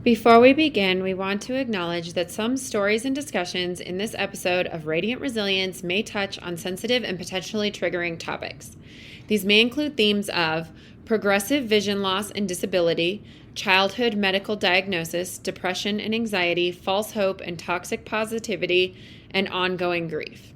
Before we begin, we want to acknowledge that some stories and discussions in this episode of Radiant Resilience may touch on sensitive and potentially triggering topics. These may include themes of progressive vision loss and disability, childhood medical diagnosis, depression and anxiety, false hope and toxic positivity, and ongoing grief.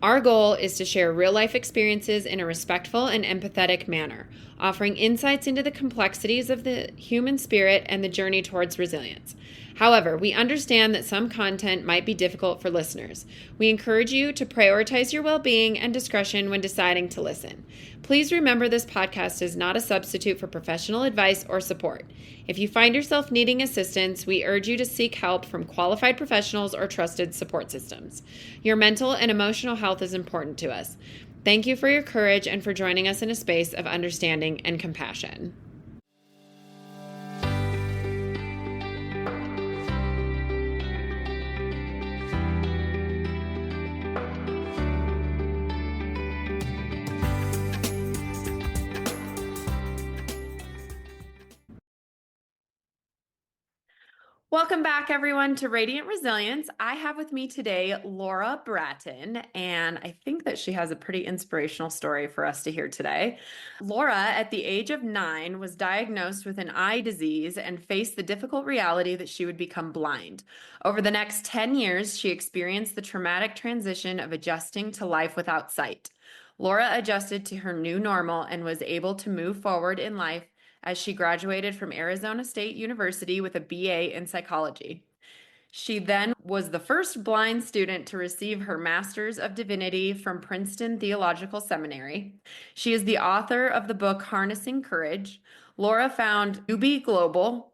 Our goal is to share real life experiences in a respectful and empathetic manner, offering insights into the complexities of the human spirit and the journey towards resilience. However, we understand that some content might be difficult for listeners. We encourage you to prioritize your well being and discretion when deciding to listen. Please remember this podcast is not a substitute for professional advice or support. If you find yourself needing assistance, we urge you to seek help from qualified professionals or trusted support systems. Your mental and emotional health is important to us. Thank you for your courage and for joining us in a space of understanding and compassion. Welcome back, everyone, to Radiant Resilience. I have with me today Laura Bratton, and I think that she has a pretty inspirational story for us to hear today. Laura, at the age of 9, was diagnosed with an eye disease and faced the difficult reality that she would become blind. Over the next 10 years, she experienced the traumatic transition of adjusting to life without sight. Laura adjusted to her new normal and was able to move forward in life as she graduated from Arizona State University with a BA in psychology. She then was the first blind student to receive her Master's of Divinity from Princeton Theological Seminary. She is the author of the book Harnessing Courage. Laura found UB Global,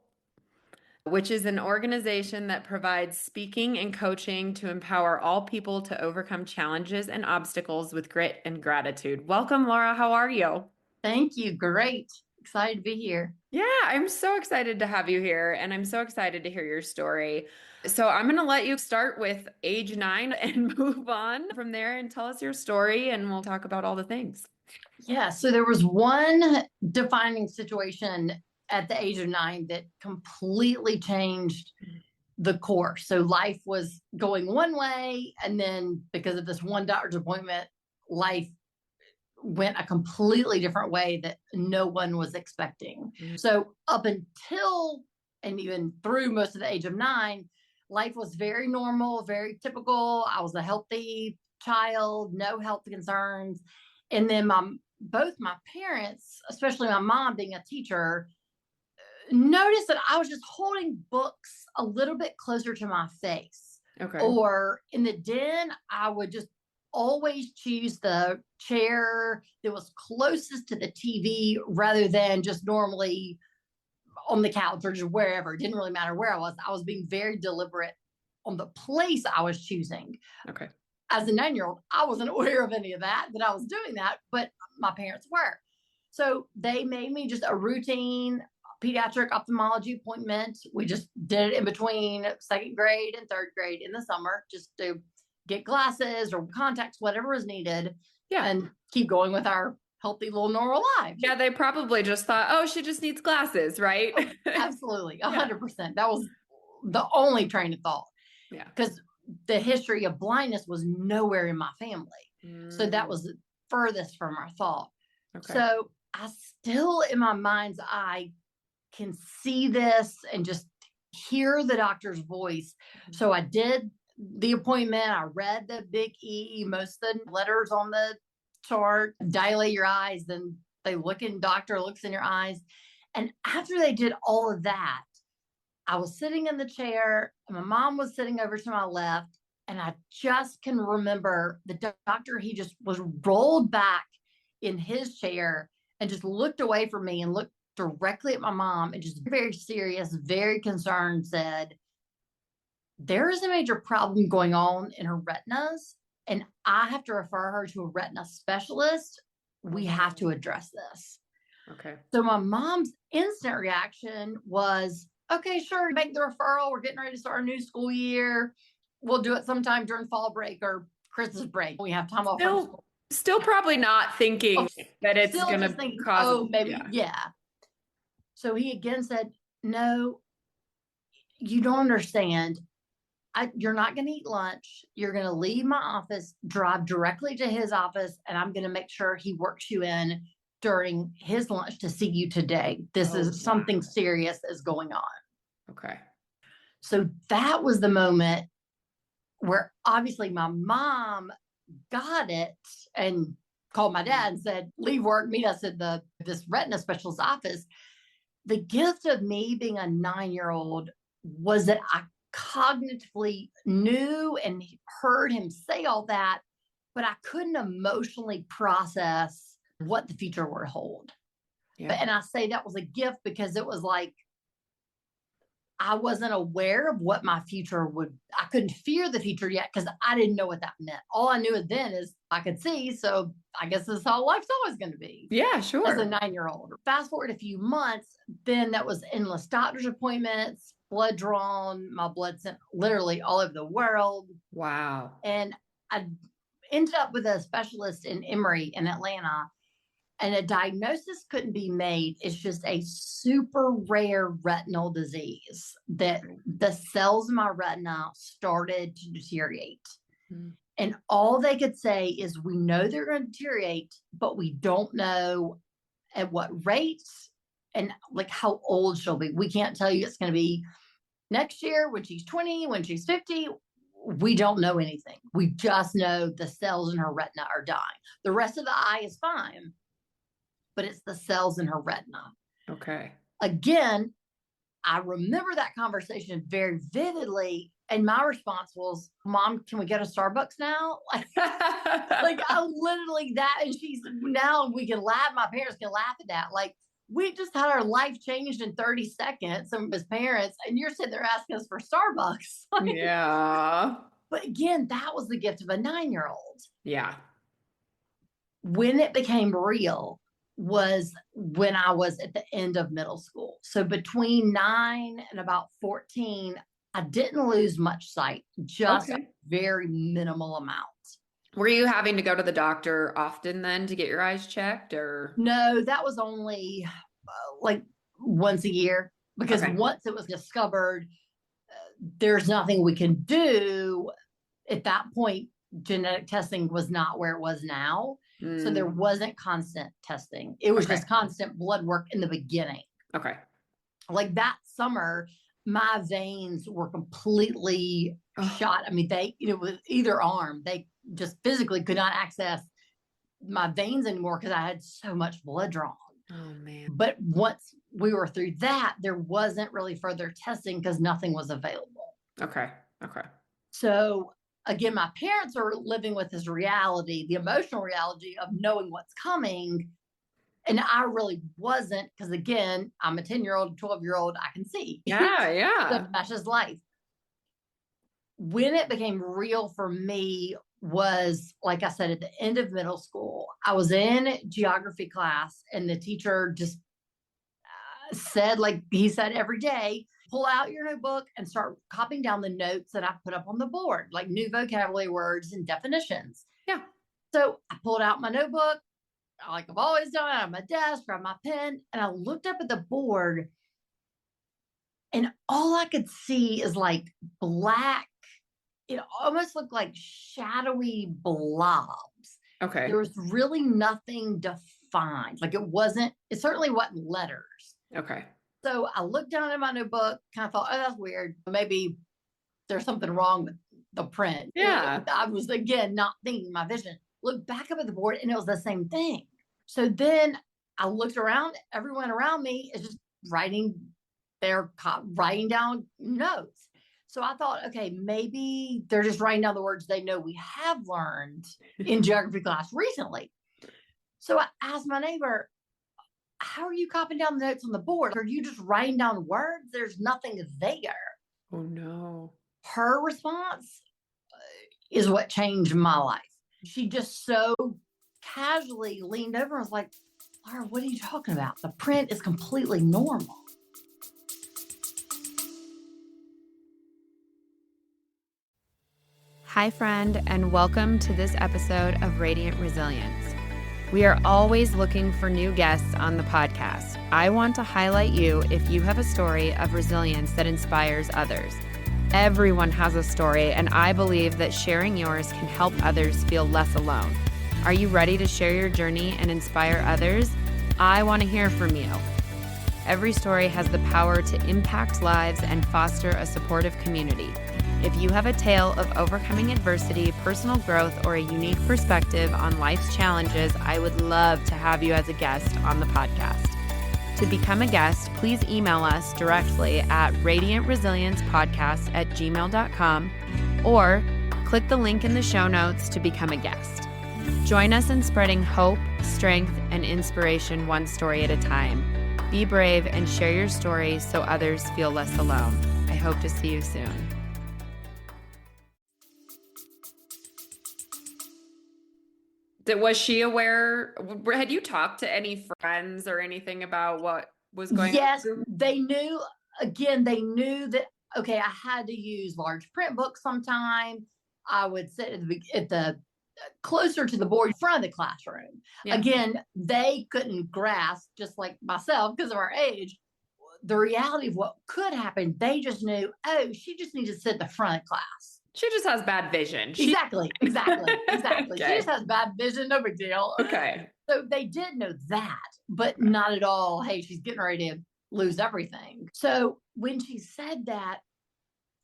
which is an organization that provides speaking and coaching to empower all people to overcome challenges and obstacles with grit and gratitude. Welcome, Laura. How are you? Thank you. Great. Excited to be here. Yeah, I'm so excited to have you here, and I'm so excited to hear your story. So I'm going to let you start with age 9 and move on from there and tell us your story, and we'll talk about all the things. Yeah. So there was one defining situation at the age of 9 that completely changed the course. So life was going one way, and then because of this one doctor's appointment, life went a completely different way that no one was expecting. So up until and even through most of the age of 9, life was very normal, very typical. I was a healthy child, no health concerns. And then both my parents, especially my mom being a teacher, noticed that I was just holding books a little bit closer to my face. Okay. Or in the den, I would just always choose the chair that was closest to the TV rather than just normally on the couch or just wherever. It didn't really matter where I was. I was being very deliberate on the place I was choosing. Okay. As a 9-year-old, I wasn't aware of any of that I was doing that, but my parents were. So they made me just a routine pediatric ophthalmology appointment. We just did it in between 2nd grade and 3rd grade in the summer, just to get glasses or contacts, whatever was needed. Yeah. And keep going with our healthy little normal lives. Yeah, they probably just thought, oh, she just needs glasses, right? Oh, absolutely. 100%. That was the only train of thought. Yeah. Because the history of blindness was nowhere in my family. So that was the furthest from our thought. Okay. So I still, in my mind's eye, can see this and just hear the doctor's voice. So I did the appointment. I read the big E, most of the letters on the chart. Dilate your eyes, then doctor looks in your eyes. And after they did all of that, I was sitting in the chair and my mom was sitting over to my left. And I just can remember the doctor, he just was rolled back in his chair and just looked away from me and looked directly at my mom and just very serious, very concerned, said, there is a major problem going on in her retinas, and I have to refer her to a retina specialist. We have to address this. Okay. So my mom's instant reaction was, okay, sure, make the referral. We're getting ready to start a new school year. We'll do it sometime during fall break or Christmas break. We have time off from school. Still probably not thinking that it's going to cause. Oh, maybe, yeah. So he again said, no, you don't understand. You're not going to eat lunch. You're going to leave my office, drive directly to his office, and I'm going to make sure he works you in during his lunch to see you today. This is something serious is going on. Okay. So that was the moment where obviously my mom got it and called my dad and said, leave work, meet us at this retina specialist's office. The gift of me being a 9-year-old was that I cognitively knew and heard him say all that, but I couldn't emotionally process what the future would hold. Yeah. And I say that was a gift because it was like, I wasn't aware of what my future I couldn't fear the future yet because I didn't know what that meant. All I knew then is I could see. So I guess this is how life's always going to be. Yeah, sure. As a 9-year-old. Fast forward a few months, then that was endless doctor's appointments, blood drawn, my blood sent literally all over the world. Wow. And I ended up with a specialist in Emory in Atlanta. And a diagnosis couldn't be made. It's just a super rare retinal disease that the cells in my retina started to deteriorate. Mm. And all they could say is, we know they're going to deteriorate, but we don't know at what rates and like how old she'll be. We can't tell you it's going to be next year when she's 20, when she's 50. We don't know anything. We just know the cells in her retina are dying. The rest of the eye is fine, but it's the cells in her retina. Okay. Again, I remember that conversation very vividly. And my response was, Mom, can we go to Starbucks now? Like I literally that. And she's now we can laugh. My parents can laugh at that. Like, we just had our life changed in 30 seconds, some as parents, and you're sitting there asking us for Starbucks. Like, yeah. But again, that was the gift of a 9-year-old. Yeah. When it became real was when I was at the end of middle school. So between 9 and about 14, I didn't lose much sight, just a very minimal amount. Were you having to go to the doctor often then to get your eyes checked, or? No, that was only like once a year, because once it was discovered, there's nothing we can do. At that point, genetic testing was not where it was now. So there wasn't constant testing. It was just constant blood work in the beginning. Okay. Like that summer, my veins were completely shot. I mean, with either arm, they just physically could not access my veins anymore because I had so much blood drawn. Oh, man. But once we were through that, there wasn't really further testing because nothing was available. Okay. So again, my parents are living with this reality, the emotional reality of knowing what's coming. And I really wasn't, because again, I'm a 10-year-old, 12-year-old, I can see. Yeah. So that's just life. When it became real for me was, like I said, at the end of middle school. I was in geography class and the teacher just said, like he said every day, pull out your notebook and start copying down the notes that I put up on the board, like new vocabulary words and definitions. Yeah. So I pulled out my notebook, like I've always done, on my desk, grabbed my pen, and I looked up at the board, and all I could see is like black. It almost looked like shadowy blobs. Okay. There was really nothing defined. Like it certainly wasn't letters. Okay. So I looked down at my notebook, kind of thought, oh, that's weird. Maybe there's something wrong with the print. Yeah. I was, again, not thinking my vision. Looked back up at the board and it was the same thing. So then I looked around, everyone around me is just writing down notes. So I thought, okay, maybe they're just writing down the words they know we have learned in geography class recently. So I asked my neighbor, how are you copying down the notes on the board? Are you just writing down words? There's nothing there. Oh, no. Her response is what changed my life. She just so casually leaned over and was like, Laura, what are you talking about? The print is completely normal. Hi, friend, and welcome to this episode of Radiant Resilience. We are always looking for new guests on the podcast. I want to highlight you if you have a story of resilience that inspires others. Everyone has a story, and I believe that sharing yours can help others feel less alone. Are you ready to share your journey and inspire others? I want to hear from you. Every story has the power to impact lives and foster a supportive community. If you have a tale of overcoming adversity, personal growth, or a unique perspective on life's challenges, I would love to have you as a guest on the podcast. To become a guest, please email us directly at radiantresiliencepodcast@gmail.com or click the link in the show notes to become a guest. Join us in spreading hope, strength, and inspiration one story at a time. Be brave and share your story so others feel less alone. I hope to see you soon. Was she aware? Had you talked to any friends or anything about what was going on? Yes, they knew. Again, they knew that, okay, I had to use large print books sometime. I would sit at the closer to the board in front of the classroom. Yeah. Again, they couldn't grasp, just like myself, because of our age, the reality of what could happen. They just knew, oh, she just needs to sit at the front of class. She just has bad vision. Exactly. Okay. She just has bad vision, no big deal. Okay. So they did know that, but not at all, hey, she's getting ready to lose everything. So when she said that,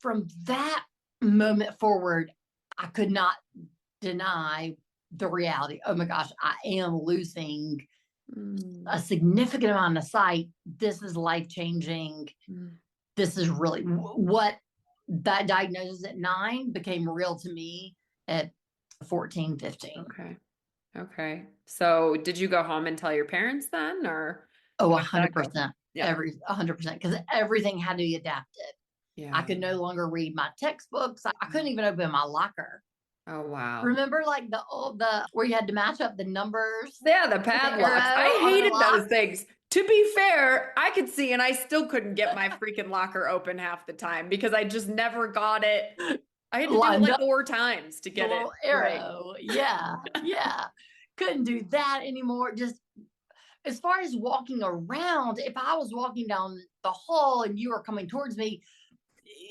from that moment forward, I could not deny the reality. Oh my gosh, I am losing a significant amount of sight. This is life-changing. This is really what that diagnosis at 9 became real to me at 14, 15. Okay. So did you go home and tell your parents then, or? Oh, 100%. Yeah. 100%, because everything had to be adapted. Yeah. I could no longer read my textbooks. I couldn't even open my locker. Oh, wow. Remember like the where you had to match up the numbers? Yeah, the padlocks. I hated those things. To be fair, I could see, and I still couldn't get my freaking locker open half the time because I just never got it. I had to do it like 4 times to get it arrow. Right. Yeah. Couldn't do that anymore. Just as far as walking around, if I was walking down the hall and you were coming towards me,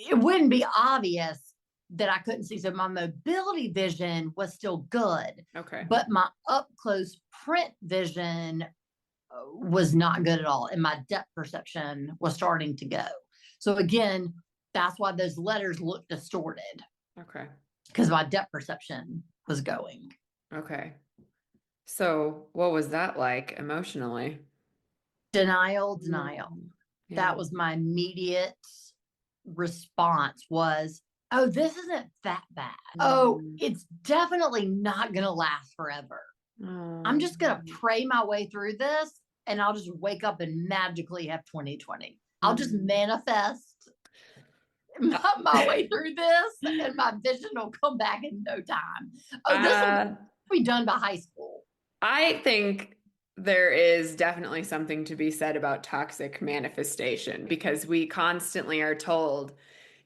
it wouldn't be obvious that I couldn't see. So my mobility vision was still good. Okay. But my up close print vision was not good at all. And my depth perception was starting to go. So again, that's why those letters look distorted. Okay. Because my depth perception was going. Okay. So what was that like emotionally? Denial. Yeah. That was my immediate response was, oh, this isn't that bad. Oh, it's definitely not going to last forever. I'm just going to pray my way through this, and I'll just wake up and magically have 2020. I'll just manifest my way through this, and my vision will come back in no time. Oh, this will be done by high school. I think there is definitely something to be said about toxic manifestation, because we constantly are told,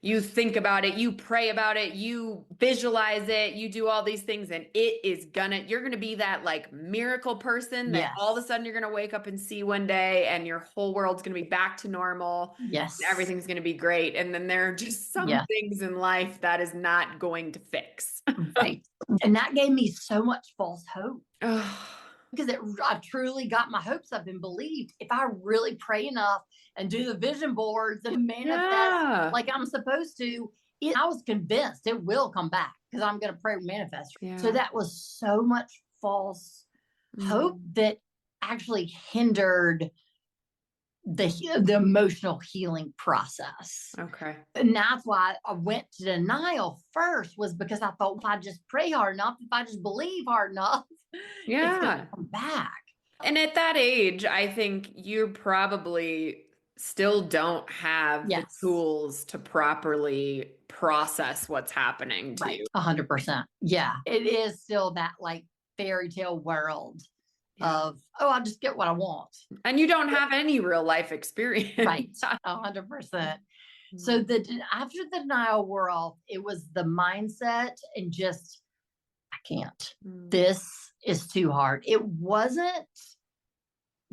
you think about it, you pray about it, you visualize it, you do all these things, and you're gonna be that like miracle person that all of a sudden you're gonna wake up and see one day, and your whole world's gonna be back to normal. Yes. And everything's gonna be great. And then there are just some things in life that is not going to fix. Right. And that gave me so much false hope. Because I truly got my hopes up and believed if I really pray enough and do the vision boards and manifest like I'm supposed to, I was convinced it will come back because I'm going to pray and manifest. Yeah. So that was so much false hope that actually hindered the emotional healing process. Okay. And that's why I went to denial first, was because I thought if I just pray hard enough, if I just believe hard enough, it's going to come back. And at that age, I think you probably still don't have the tools to properly process what's happening to you. 100%. Yeah. It is still that like fairy tale world of, I'll just get what I want. And you don't have any real life experience. Right. 100%. So after the denial wore off, it was the mindset and just, I can't. This is too hard. It wasn't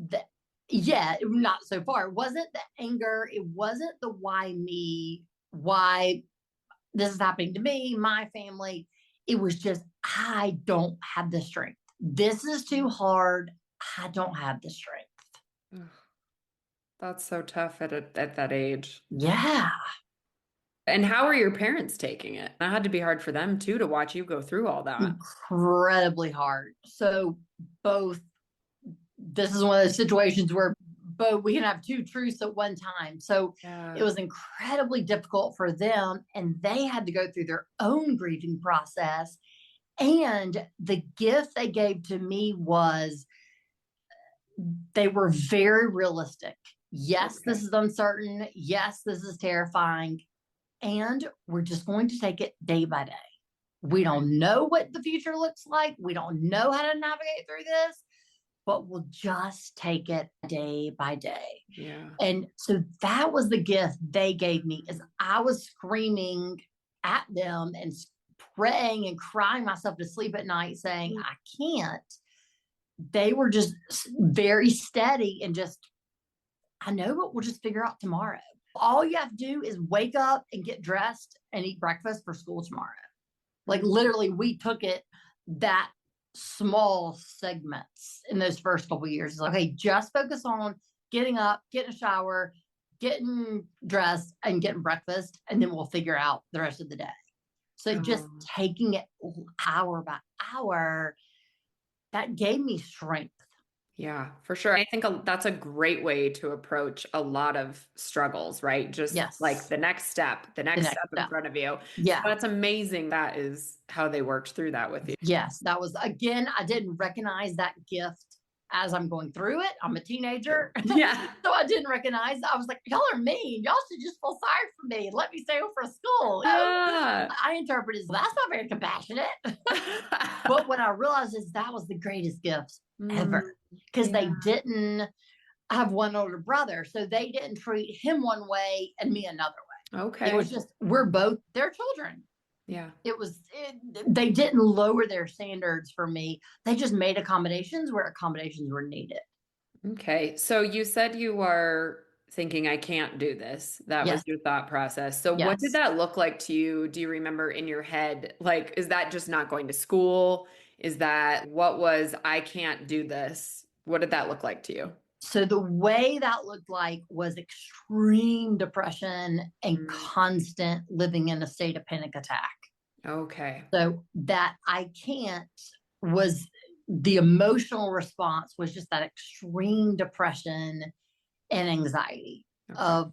that Yeah, not so far. It wasn't the anger. It wasn't the why me, why this is happening to me, my family. It was just, I don't have the strength. This is too hard. I don't have the strength. Ugh, that's so tough at that age. Yeah. And how are your parents taking it? That had to be hard for them too to watch you go through all that. Incredibly hard. So, both, this is one of those situations where both we can have two truths at one time. So, it Yeah. was incredibly difficult for them, and they had to go through their own grieving process. And the gift they gave to me was they were very realistic. Yes, Okay. this is uncertain. Yes, this is terrifying. And we're just going to take it day by day. We don't know what the future looks like. We don't know how to navigate through this, but we'll just take it day by day. Yeah. And so that was the gift they gave me, is I was screaming at them and praying and crying myself to sleep at night saying, I can't. They were just very steady and just, I know, but we'll just figure out tomorrow. All you have to do is wake up and get dressed and eat breakfast for school tomorrow. Like literally, we took it that small segments in those first couple of years. It's like, okay, just focus on getting up, getting a shower, getting dressed, and getting breakfast, and then we'll figure out the rest of the day. So just taking it hour by hour, that gave me strength. Yeah, for sure. I think that's a great way to approach a lot of struggles, right? Just like Yes. the next step, the The next next step in step. front of you. So Yeah. that's amazing. That is how they worked through that with you. Yes. That was, again, I didn't recognize that gift as I'm going through it. I'm a teenager. Yeah. So I didn't recognize. I was like, y'all are mean. Y'all should just feel sorry for me and let me stay home for school. Yeah. I interpreted, that's not very compassionate. But what I realized is that was the greatest gift ever, because they didn't have one older brother. So they didn't treat him one way and me another way. Okay. It was just, we're both their children. Yeah. They didn't lower their standards for me. They just made accommodations where accommodations were needed. Okay. So you said you were thinking, I can't do this. That was Yes. your thought process. So what did Yes. that look like to you? Do you remember in your head? Like, is that just not going to school? Is that what was, I can't do this? What did that look like to you? So the way that looked like was extreme depression and constant living in a state of panic attack. Okay. So that I can't was the emotional response was just that extreme depression and anxiety of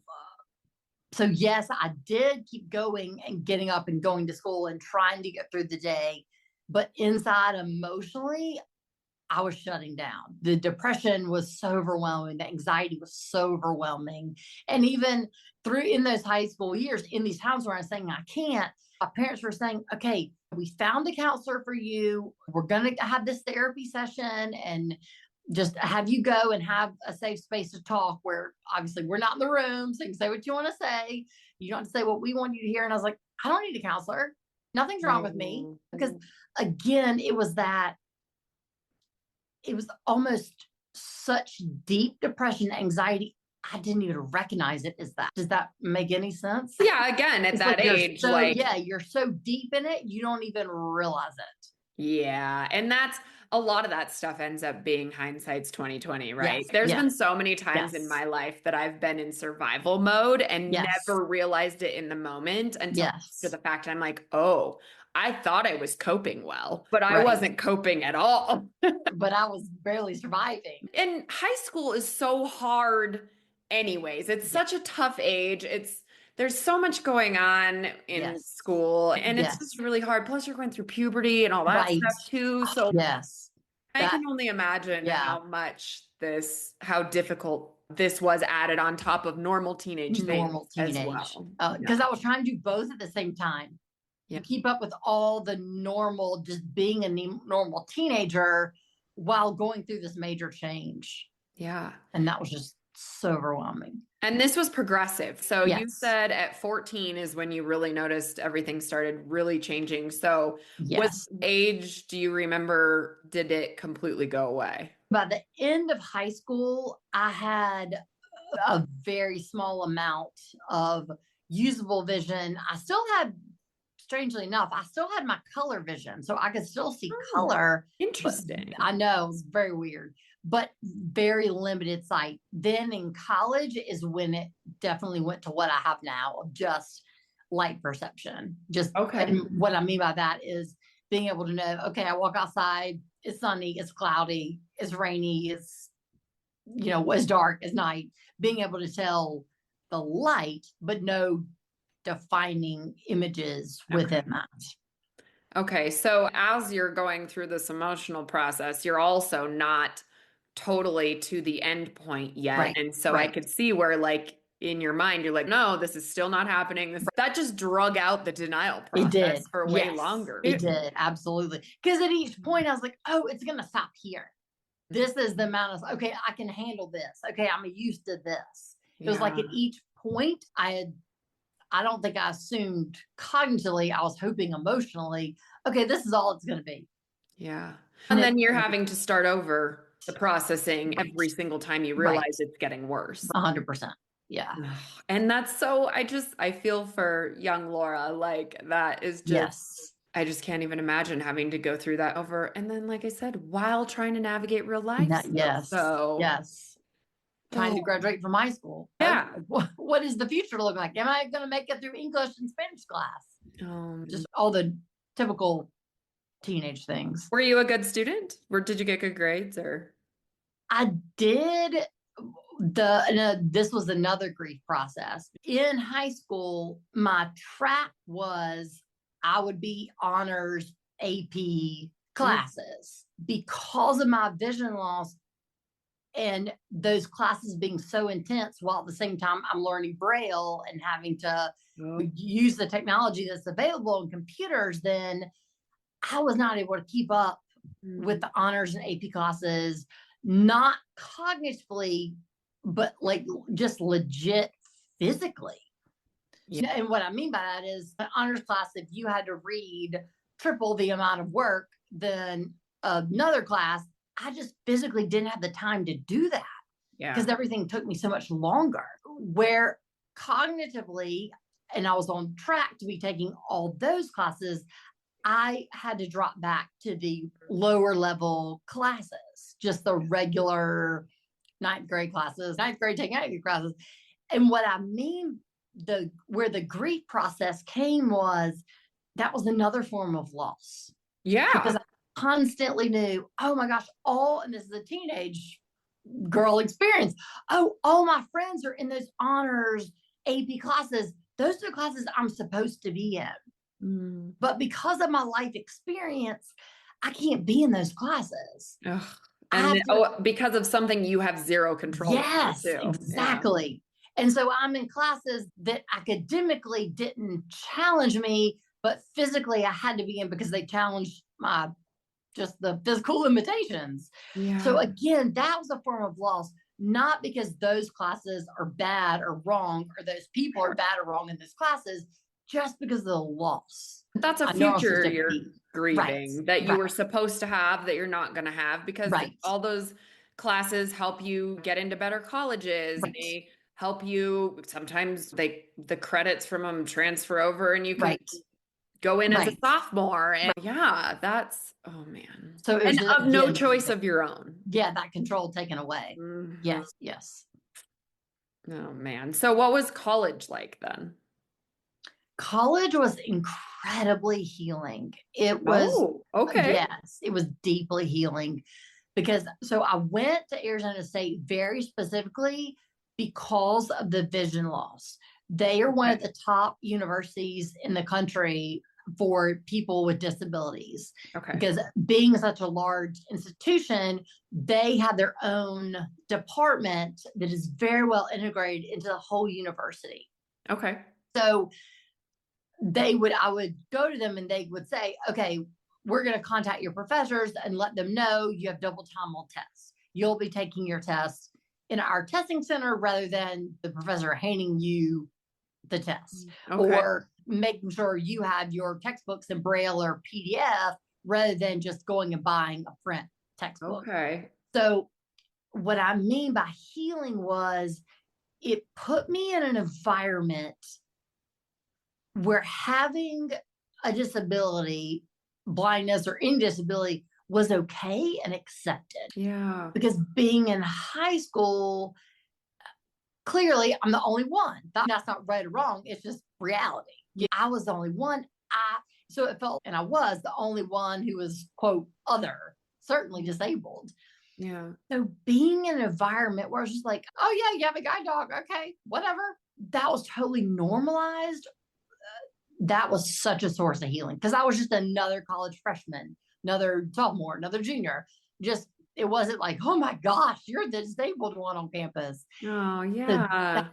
so yes, I did keep going and getting up and going to school and trying to get through the day, but inside emotionally I was shutting down. The depression was so overwhelming. The anxiety was so overwhelming. And even through in those high school years, in these times where I'm saying I can't, my parents were saying, okay, we found a counselor for you. We're going to have this therapy session and just have you go and have a safe space to talk where obviously we're not in the room. So you can say what you want to say. You don't have to say what we want you to hear. And I was like, I don't need a counselor. Nothing's wrong with me. Because again, it was almost such deep depression, anxiety. I didn't even recognize it as that. Does that make any sense? Yeah, again, at It's that like age, you're so deep in it, you don't even realize it. yeah. And that's a lot of that stuff ends up being hindsight's 2020, right? Yes, There's been yes, so many times in yes, my life that I've been in survival mode and yes, never realized it in the moment until after yes. the fact. And I'm like, oh, I thought I was coping well, but I Right. wasn't coping at all. But I was barely surviving. And high school is so hard anyways. It's Yeah. such a tough age. There's so much going on in Yes. school and it's just Yes. really hard. Plus you're going through puberty and all that Right. stuff too. So Yes. I That, can only imagine yeah. how difficult this was added on top of normal teenage Normal things as teenage. well. Because I was trying to do both at the same time. Yeah. Keep up with all the normal, just being a normal teenager while going through this major change. Yeah. And that was just so overwhelming. And this was progressive. So you Yes. said at 14 is when you really noticed everything started really changing. So was Yes. age, do you remember, did it completely go away? By the end of high school, I had a very small amount of usable vision. I still had, strangely enough, I still had my color vision. So I could still see color. Interesting. I know, it was very weird, but very limited sight. Then in college is when it definitely went to what I have now of just light perception. Just, and what I mean by that is being able to know, okay, I walk outside, it's sunny, it's cloudy, it's rainy, it's, it's dark, it's night, being able to tell the light, but no defining images within that. Okay. So as you're going through this emotional process, you're also not totally to the end point yet. Right. And so I could see where like in your mind, you're like, no, this is still not happening. That just drug out the denial process for way longer. It did. Absolutely. Because at each point I was like, oh, it's going to stop here. This is the amount of, okay, I can handle this. Okay. I'm used to this. It was like at each point I don't think I assumed cognitively, I was hoping emotionally, okay, this is all it's going to be. Yeah. And then you're having to start over the processing every single time you realize it's getting worse. 100%. Yeah. And that's so, I feel for young Laura, like that is just, I just can't even imagine having to go through that over. And then, like I said, while trying to navigate real life. Trying to graduate from high school. Yeah. What is the future look like? Am I going to make it through English and Spanish class? Just all the typical teenage things. Were you a good student? Did you get good grades or? I did. This was another grief process. In high school, my track was I would be honors AP classes. Because of my vision loss and those classes being so intense, while at the same time I'm learning Braille and having to use the technology that's available in computers, then I was not able to keep up with the honors and AP classes, not cognitively, but like just legit physically. Yeah. And what I mean by that is an honors class, if you had to read triple the amount of work than another class, I just physically didn't have the time to do that. Yeah. Because everything took me so much longer. Where cognitively, and I was on track to be taking all those classes, I had to drop back to the lower level classes, just the regular ninth grade classes, ninth grade technology classes. And what I mean, where the grief process came was that was another form of loss. Yeah. Because I constantly knew, oh my gosh, and this is a teenage girl experience. Oh, all my friends are in those honors AP classes. Those are the classes I'm supposed to be in. But because of my life experience, I can't be in those classes. Ugh. And because of something you have zero control over. Yes, exactly. Yeah. And so I'm in classes that academically didn't challenge me, but physically I had to be in because they challenged just the physical limitations. Yeah. So again, that was a form of loss, not because those classes are bad or wrong, or those people are bad or wrong in those classes, just because of the loss. That's a future you're grieving that you were supposed to have that you're not going to have, because all those classes help you get into better colleges. They help you. Sometimes the credits from them transfer over and you can go in as a sophomore. And that's, oh man. So and of no choice of your own. Yeah. That control taken away. Yes. Oh man. So what was college like then? College was incredibly healing. It was, yes, it was deeply healing because, so I went to Arizona State very specifically because of the vision loss. They are one of the top universities in the country for people with disabilities. Because being such a large institution, they have their own department that is very well integrated into the whole university. So I would go to them and they would say, okay, we're going to contact your professors and let them know you have double time on tests. You'll be taking your tests in our testing center rather than the professor handing you the test, or making sure you have your textbooks in Braille or PDF rather than just going and buying a print textbook. So what I mean by healing was it put me in an environment where having a disability, blindness or any disability, was okay and accepted. Yeah. Because being in high school, clearly I'm the only one. That's not right or wrong. It's just reality. Yeah. I was the only one. So it felt, and I was the only one who was, quote, other, certainly disabled. Yeah. So being in an environment where it's just like, oh yeah, you have a guide dog. Okay, whatever. That was totally normalized. That was such a source of healing because I was just another college freshman, another sophomore, another junior. Just, it wasn't like, oh my gosh, you're the disabled one on campus. Oh, So yeah. that's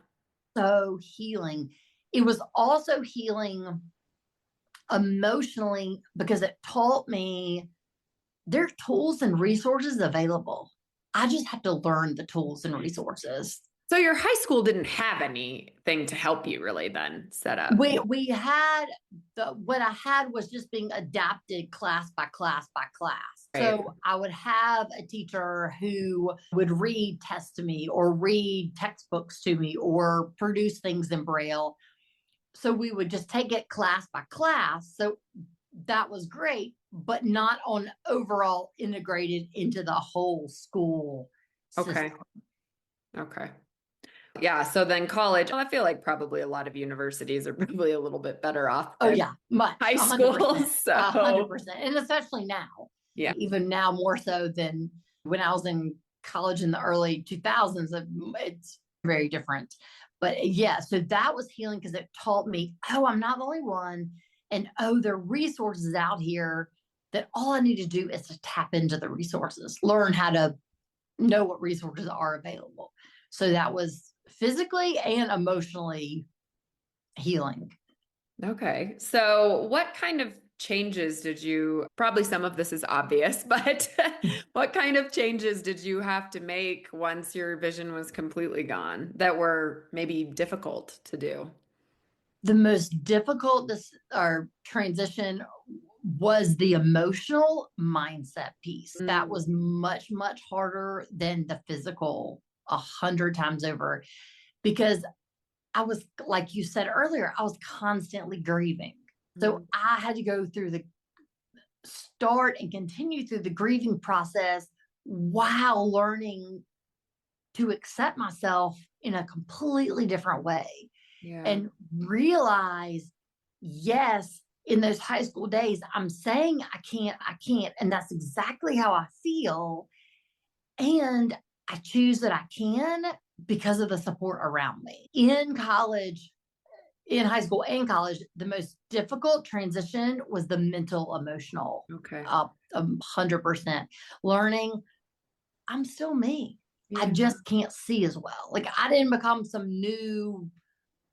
so healing. It was also healing emotionally because it taught me there are tools and resources available. I just have to learn the tools and resources. So your high school didn't have anything to help you really then set up. We had what I had was just being adapted class by class by class. Right. So I would have a teacher who would read tests to me or read textbooks to me or produce things in Braille. So we would just take it class by class. So that was great, but not on overall integrated into the whole school system. Okay. Okay. Yeah. So then college, I feel like probably a lot of universities are probably a little bit better off Oh than yeah, much high 100%, school. So 100%, and especially now. yeah. Even now more so than when I was in college in the early 2000s. It's very different. But yeah, so that was healing because it taught me, oh, I'm not the only one. And oh, there are resources out here that all I need to do is to tap into the resources, learn how to know what resources are available. So that was physically and emotionally healing. Okay. So what kind of changes did you, probably some of this is obvious, but what kind of changes did you have to make once your vision was completely gone that were maybe difficult to do? The most difficult or transition was the emotional mindset piece. That was much, much harder than the physical 100 times over because I was, like you said earlier, I was constantly grieving. So I had to go through the start and continue through the grieving process while learning to accept myself in a completely different way. Yeah. And realize, yes, in those high school days, I'm saying I can't. And that's exactly how I feel. And I choose that I can because of the support around me. In college, in high school and college, the most difficult transition was the mental, emotional. Okay. 100% learning. I'm still me. Yeah. I just can't see as well. Like I didn't become some new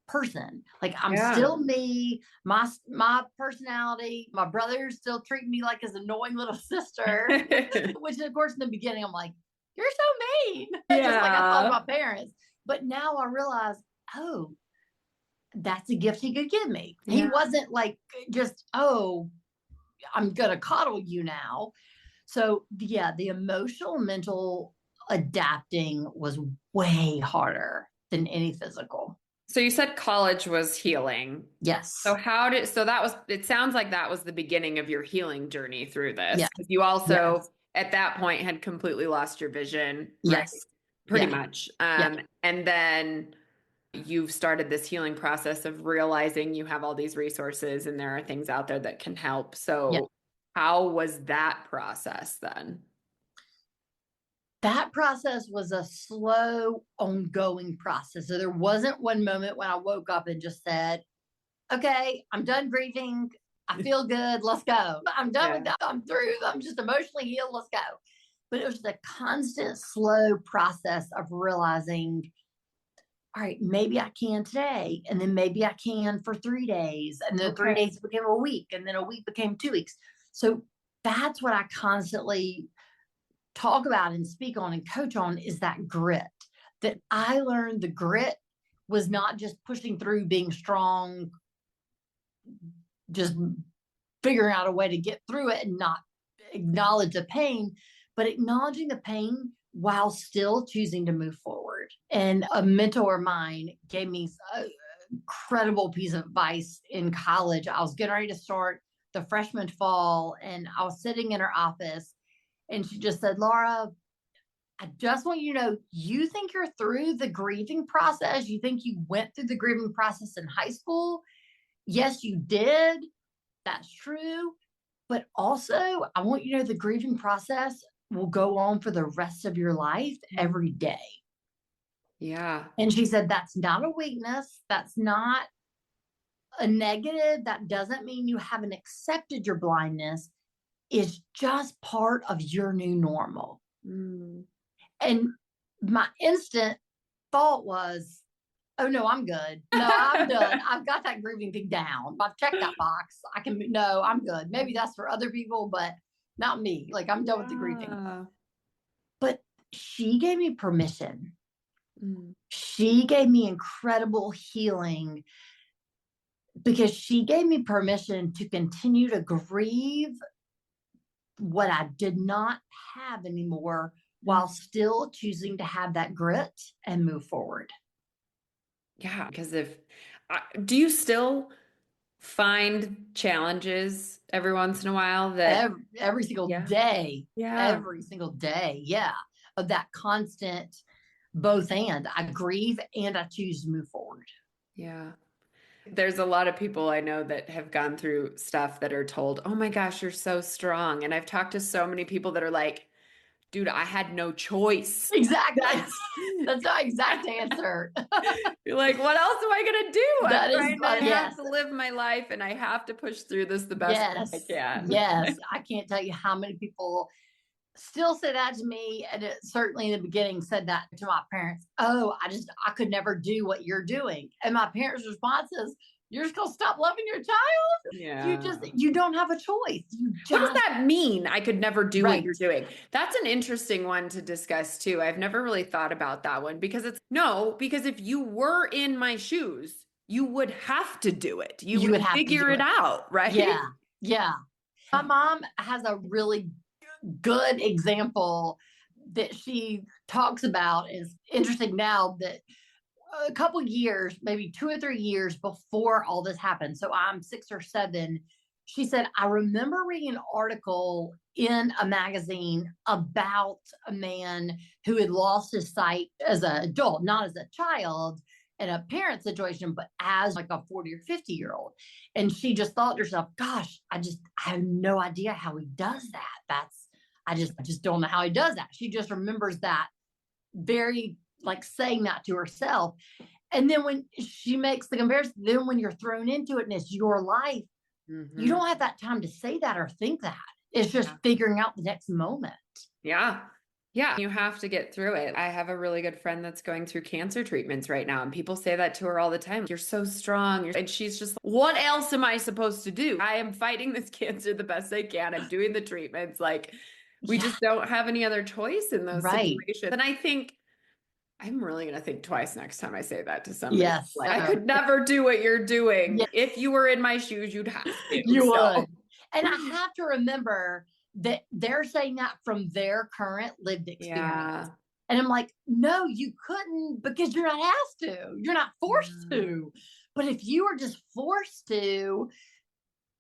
person. Like I'm still me, my personality. My brothers still treat me like his annoying little sister, which of course in the beginning I'm like, you're so mean. Just like I thought of my parents. But now I realize, oh, that's a gift he could give me. He wasn't like just, oh, I'm gonna coddle you now. So yeah, the emotional, mental adapting was way harder than any physical. So you said college was healing. Yes. So it sounds like that was the beginning of your healing journey through this. Yeah. Because you also, at that point, had completely lost your vision, right? Yes. Pretty much. And then you've started this healing process of realizing you have all these resources and there are things out there that can help. So how was that process then? That process was a slow, ongoing process. So there wasn't one moment when I woke up and just said, okay, I'm done grieving. I feel good. Let's go. I'm done with that. I'm through. I'm just emotionally healed. Let's go. But it was the constant, slow process of realizing, all right, maybe I can today. And then maybe I can for 3 days. And then 3 days became a week. And then a week became 2 weeks. So that's what I constantly talk about and speak on and coach on is that grit. That I learned the grit was not just pushing through, being strong, just figuring out a way to get through it and not acknowledge the pain, but acknowledging the pain while still choosing to move forward. And a mentor of mine gave me an incredible piece of advice in college. I was getting ready to start the freshman fall, and I was sitting in her office, and she just said, Laura, I just want you to know, you think you're through the grieving process. You think you went through the grieving process in high school. Yes, you did. That's true. But also, I want you to know the grieving process will go on for the rest of your life every day. Yeah. And she said, that's not a weakness. That's not a negative. That doesn't mean you haven't accepted your blindness. It's just part of your new normal. Mm. And my instant thought was, oh no, I'm good. No, I'm done. I've got that grieving thing down. I've checked that box. No, I'm good. Maybe that's for other people, but not me. Like, I'm done with the grieving. But she gave me permission. She gave me incredible healing because she gave me permission to continue to grieve what I did not have anymore while still choosing to have that grit and move forward. Yeah, because do you still find challenges every once in a while that every single day, every single day, of that constant both and. I grieve and I choose to move forward. Yeah. There's a lot of people I know that have gone through stuff that are told, oh my gosh, you're so strong. And I've talked to so many people that are like, dude, I had no choice. Exactly. That's my exact answer. You're like, what else am I going to do? I have to live my life and I have to push through this the best way I can. Yes. I can't tell you how many people still say that to me. And it certainly in the beginning said that to my parents. Oh, I could never do what you're doing. And my parents' response is, you're just gonna stop loving your child? Yeah. You don't have a choice. What does that mean? I could never do what you're doing. That's an interesting one to discuss too. I've never really thought about that one because because if you were in my shoes, you would have to do it. You would figure it out, right? Yeah. Yeah. My mom has a really good example that she talks about. Is interesting now that a couple years, maybe 2 or 3 years before all this happened. So I'm 6 or 7. She said, I remember reading an article in a magazine about a man who had lost his sight as an adult, not as a child in a parent situation, but as like a 40 or 50-year-old. And she just thought to herself, gosh, I have no idea how he does that. I just don't know how he does that. She just remembers that very like saying that to herself. And then when she makes the comparison, then when you're thrown into it and it's your life, you don't have that time to say that or think that. It's just figuring out the next moment. Yeah. Yeah. You have to get through it. I have a really good friend that's going through cancer treatments right now. And people say that to her all the time. You're so strong. And she's just, what else am I supposed to do? I am fighting this cancer the best I can. I'm doing the treatments. Like, we just don't have any other choice in those situations. And I think I'm really going to think twice next time I say that to somebody. Yes. Like, I could never do what you're doing. Yes. If you were in my shoes, you'd have to. You would. And I have to remember that they're saying that from their current lived experience. Yeah. And I'm like, no, you couldn't, because you're not asked to. You're not forced to. But if you were just forced to,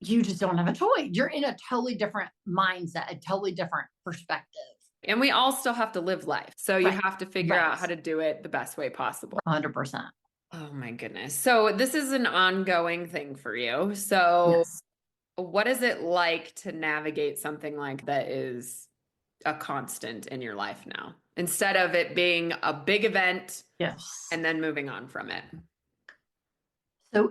you just don't have a choice. You're in a totally different mindset, a totally different perspective. And we all still have to live life. So you have to figure out how to do it the best way possible. 100%. Oh my goodness. So this is an ongoing thing for you. So what is it like to navigate something like that is a constant in your life now, instead of it being a big event and then moving on from it? So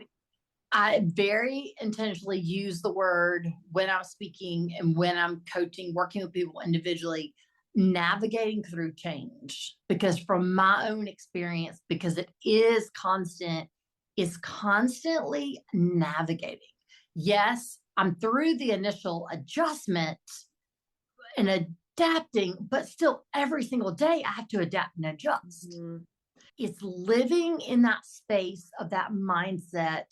I very intentionally use the word when I'm speaking and when I'm coaching, working with people individually, navigating through change. Because from my own experience, because it is constant, is constantly navigating. Yes, I'm through the initial adjustment and adapting, but still every single day I have to adapt and adjust. It's living in that space of that mindset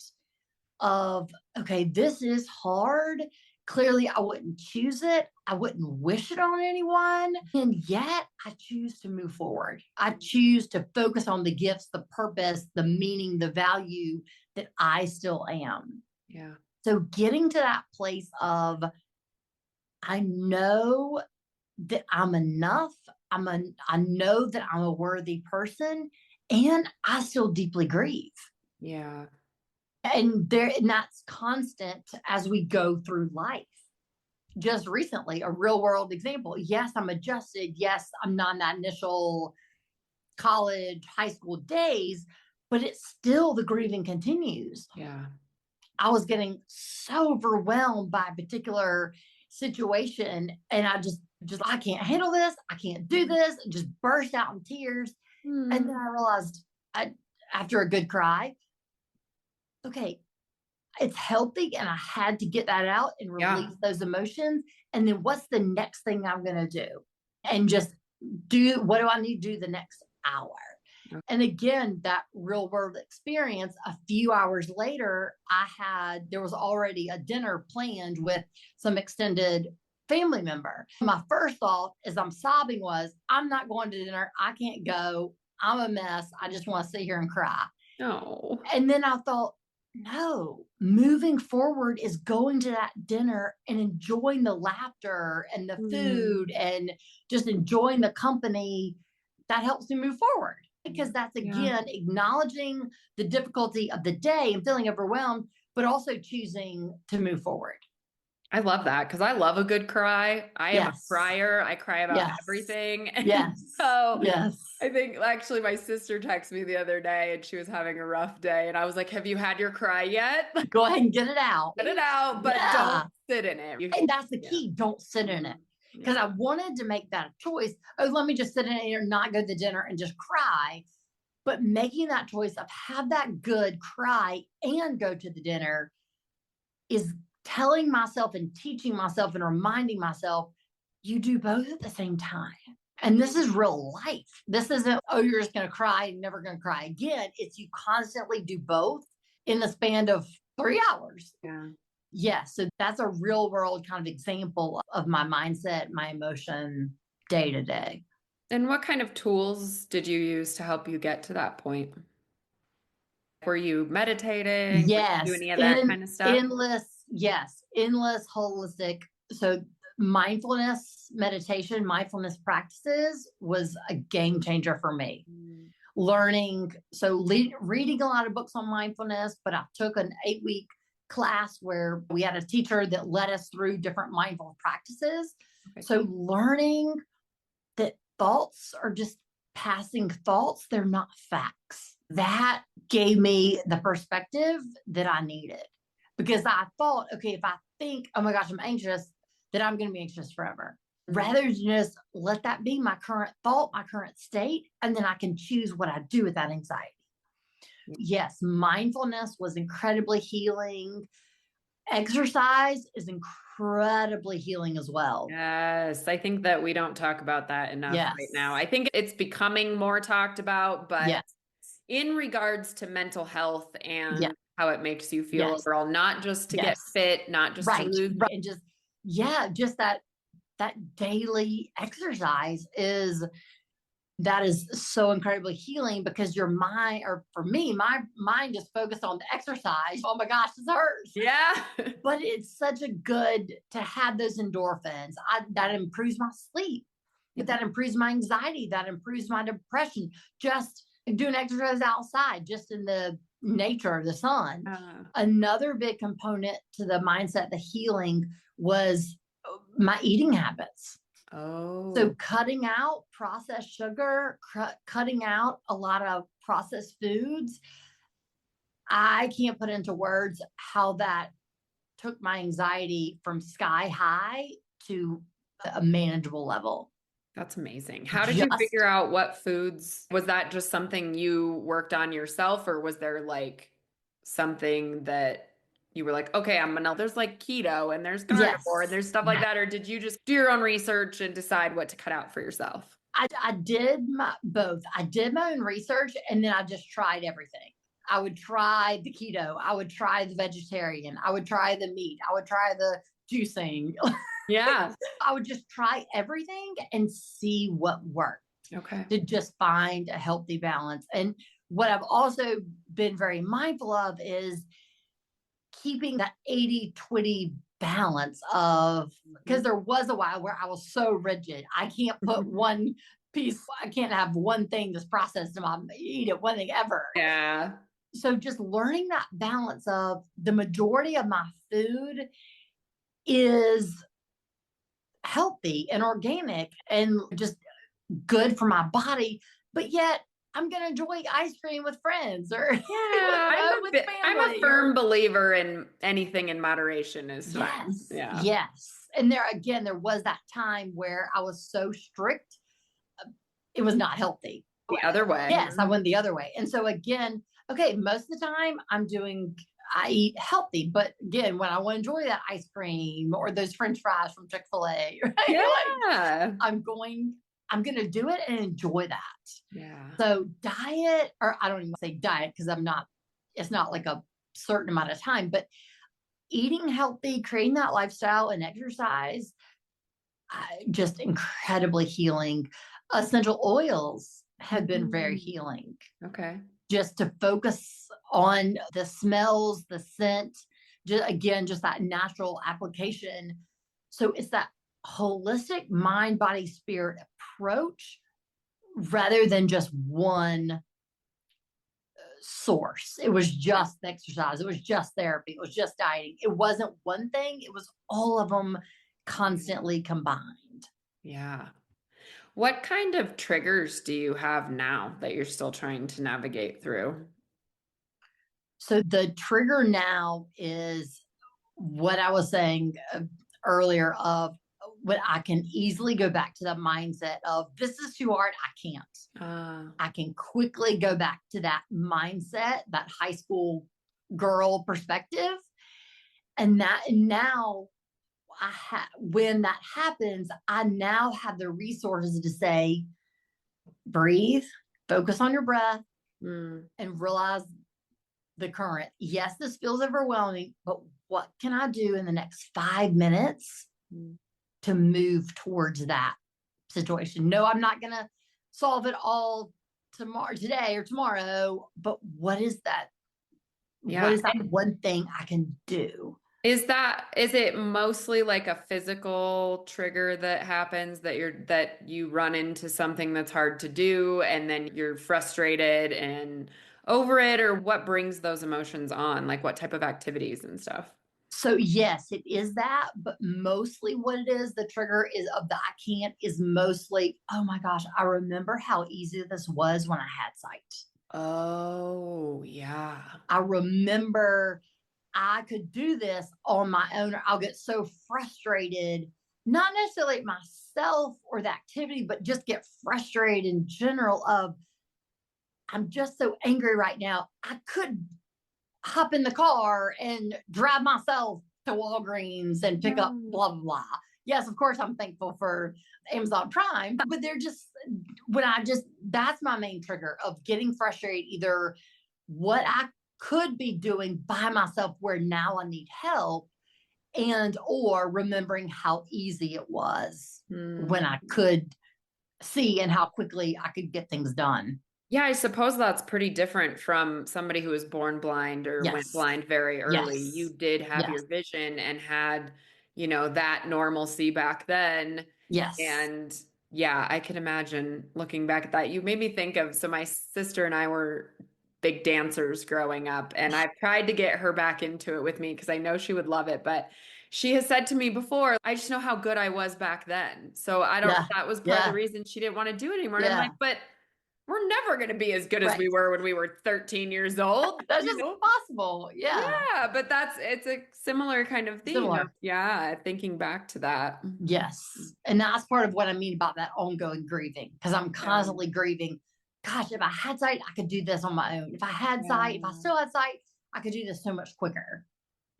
of, okay, this is hard Clearly, I wouldn't choose it. I wouldn't wish it on anyone. And yet, I choose to move forward. I choose to focus on the gifts, the purpose, the meaning, the value that I still am. Yeah. So, getting to that place of, I know that I'm enough. I know that I'm a worthy person, and I still deeply grieve. Yeah. And that's constant as we go through life. Just recently, a real world example. Yes, I'm adjusted. Yes, I'm not in that initial college, high school days, but it's still, the grieving continues. Yeah. I was getting so overwhelmed by a particular situation, and I can't handle this. I can't do this. And just burst out in tears. And then I realized, after a good cry, okay, it's healthy, and I had to get that out and release those emotions. And then what's the next thing I'm going to do? And just what do I need to do the next hour? Okay. And again, that real world experience, a few hours later, there was already a dinner planned with some extended family member. My first thought as I'm sobbing was, I'm not going to dinner. I can't go. I'm a mess. I just want to sit here and cry. No. And then I thought, no, moving forward is going to that dinner and enjoying the laughter and the food and just enjoying the company. That helps me move forward, because that's, again, acknowledging the difficulty of the day and feeling overwhelmed, but also choosing to move forward. I love that, because I love a good cry. I am a crier. I cry about everything. Yes. So yes. I think actually my sister texted me the other day, and she was having a rough day. And I was like, have you had your cry yet? Go ahead and get it out. Get it out, but don't sit in it. And that's the key. Don't sit in it. Because I wanted to make that a choice. Oh, let me just sit in it and not go to the dinner and just cry. But making that choice of have that good cry and go to the dinner is telling myself and teaching myself and reminding myself, you do both at the same time. And this is real life. This isn't, oh, you're just going to cry and never going to cry again. It's you constantly do both in the span of 3 hours. Yeah. Yes. So that's a real world kind of example of my mindset, my emotion day to day. And what kind of tools did you use to help you get to that point? Were you meditating? Yes. Were you doing any of that kind of stuff? Endless holistic. So mindfulness meditation, mindfulness practices was a game changer for me. Learning, reading a lot of books on mindfulness, but I took an 8-week class where we had a teacher that led us through different mindful practices. Okay. So learning that thoughts are just passing thoughts, they're not facts. That gave me the perspective that I needed, because I thought, okay, if I think, oh my gosh, I'm anxious, then I'm going to be anxious forever. Rather than just let that be my current thought, my current state, and then I can choose what I do with that anxiety. Yes, mindfulness was incredibly healing. Exercise is incredibly healing as well. Yes, I think that we don't talk about that enough right now. I think it's becoming more talked about, but in regards to mental health and how it makes you feel overall, not just to get fit, not just to lose. And just that daily exercise is so incredibly healing, because your mind, or for me, my mind just focused on the exercise. Oh my gosh, this hurts. Yeah. But it's such a good to have those endorphins. That improves my sleep. That improves my anxiety. That improves my depression. Just doing exercise outside, just in the nature of the sun. Another big component to the mindset, the healing, was my eating habits. Oh. So cutting out processed sugar, cutting out a lot of processed foods. I can't put into words how that took my anxiety from sky high to a manageable level. That's amazing. How did you figure out what foods? Was that just something you worked on yourself, or was there like something that you were like, okay, there's like keto and there's carnivore and there's stuff like that? Or did you just do your own research and decide what to cut out for yourself? I did both. I did my own research, and then I just tried everything. I would try the keto. I would try the vegetarian. I would try the meat. I would try the juicing. Yeah. I would just try everything and see what worked. Okay. To just find a healthy balance. And what I've also been very mindful of is keeping that 80-20 balance of, because there was a while where I was so rigid. I can't put one piece, I can't have one thing that's processed and I eat it one thing ever. Yeah. So just learning that balance of the majority of my food is healthy and organic and just good for my body, but yet I'm going to enjoy ice cream with friends or with family. I'm a firm believer in anything in moderation is fine. Yes. Yeah. Yes. And there again, there was that time where I was so strict. It was not healthy. The other way. Yes, I went the other way. And so again, okay, most of the time I eat healthy, but again, when I want to enjoy that ice cream or those French fries from Chick-fil-A, right? Yeah. I'm going to do it and enjoy that. Yeah. So diet, or I don't even say diet because it's not like a certain amount of time, but eating healthy, creating that lifestyle and exercise, just incredibly healing. Essential oils have been very healing. Okay. Just to focus on the smells, the scent, just that natural application. So it's that holistic mind, body, spirit approach rather than just one source. It was just exercise. It was just therapy. It was just dieting. It wasn't one thing. It was all of them constantly combined. Yeah. What kind of triggers do you have now that you're still trying to navigate through? So the trigger now is what I was saying earlier of what I can easily go back to the mindset of this is too hard. I can't. I can quickly go back to that mindset, that high school girl perspective. And now when that happens, I now have the resources to say, breathe, focus on your breath, and realize the current. Yes, this feels overwhelming, but what can I do in the next 5 minutes to move towards that situation? No, I'm not going to solve it all today or tomorrow, but what is that? Yeah. What is that one thing I can do? Is it mostly like a physical trigger that happens that you run into something that's hard to do and then you're frustrated and over it, or what brings those emotions on? Like what type of activities and stuff? So yes, it is that, but mostly what it is, the trigger is of the I can't is mostly, oh my gosh, I remember how easy this was when I had sight. Oh, yeah. I remember I could do this on my own, or I'll get so frustrated, not necessarily at myself or the activity, but just get frustrated in general of, I'm just so angry right now. I could hop in the car and drive myself to Walgreens and pick up blah, blah, blah. Yes, of course, I'm thankful for Amazon Prime, but that's my main trigger of getting frustrated, either what I could be doing by myself where now I need help, or remembering how easy it was when I could see and how quickly I could get things done. Yeah, I suppose that's pretty different from somebody who was born blind or went blind very early. Yes. You did have your vision and had, that normalcy back then. Yes. And yeah, I can imagine looking back at that. You made me think of, so my sister and I were big dancers growing up, and I've tried to get her back into it with me because I know she would love it. But she has said to me before, I just know how good I was back then. So that was part of the reason she didn't want to do it anymore. And I'm like, but we're never going to be as good as we were when we were 13 years old. That's just possible. Yeah. Yeah, but it's a similar kind of thing. Similar. Yeah, thinking back to that. Yes. And that's part of what I mean about that ongoing grieving, because I'm constantly grieving. Gosh, if I had sight, I could do this on my own. If I had sight, if I still had sight, I could do this so much quicker.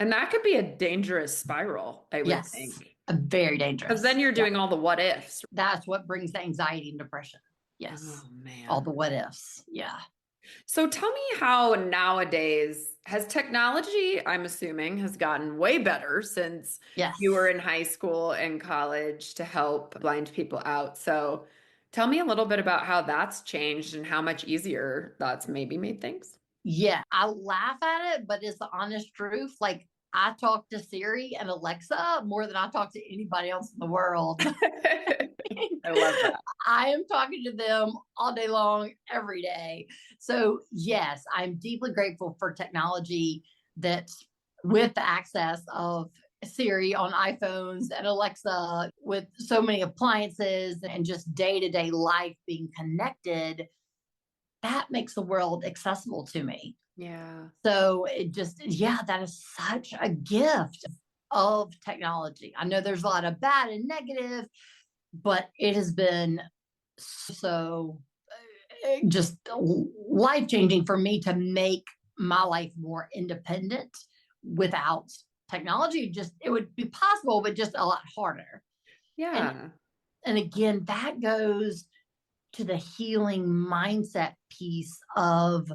And that could be a dangerous spiral, I would think. Very dangerous. Because then you're doing all the what ifs. That's what brings the anxiety and depression. Yes. Oh, man. All the what ifs. Yeah. So tell me how nowadays has technology, I'm assuming, has gotten way better since you were Yes. in high school and college to help blind people out. So tell me a little bit about how that's changed and how much easier that's maybe made things. Yeah. I laugh at it, but it's the honest truth. Like, I talk to Siri and Alexa more than I talk to anybody else in the world. I love that. I am talking to them all day long, every day. So, yes, I'm deeply grateful for technology that with the access of Siri on iPhones and Alexa with so many appliances and just day to day life being connected, that makes the world accessible to me. Yeah. So it just, yeah, that is such a gift of technology. I know there's a lot of bad and negative, but it has been so just life changing for me to make my life more independent without technology. Just it would be possible, but just a lot harder. And Yeah. and again, that goes to the healing mindset piece of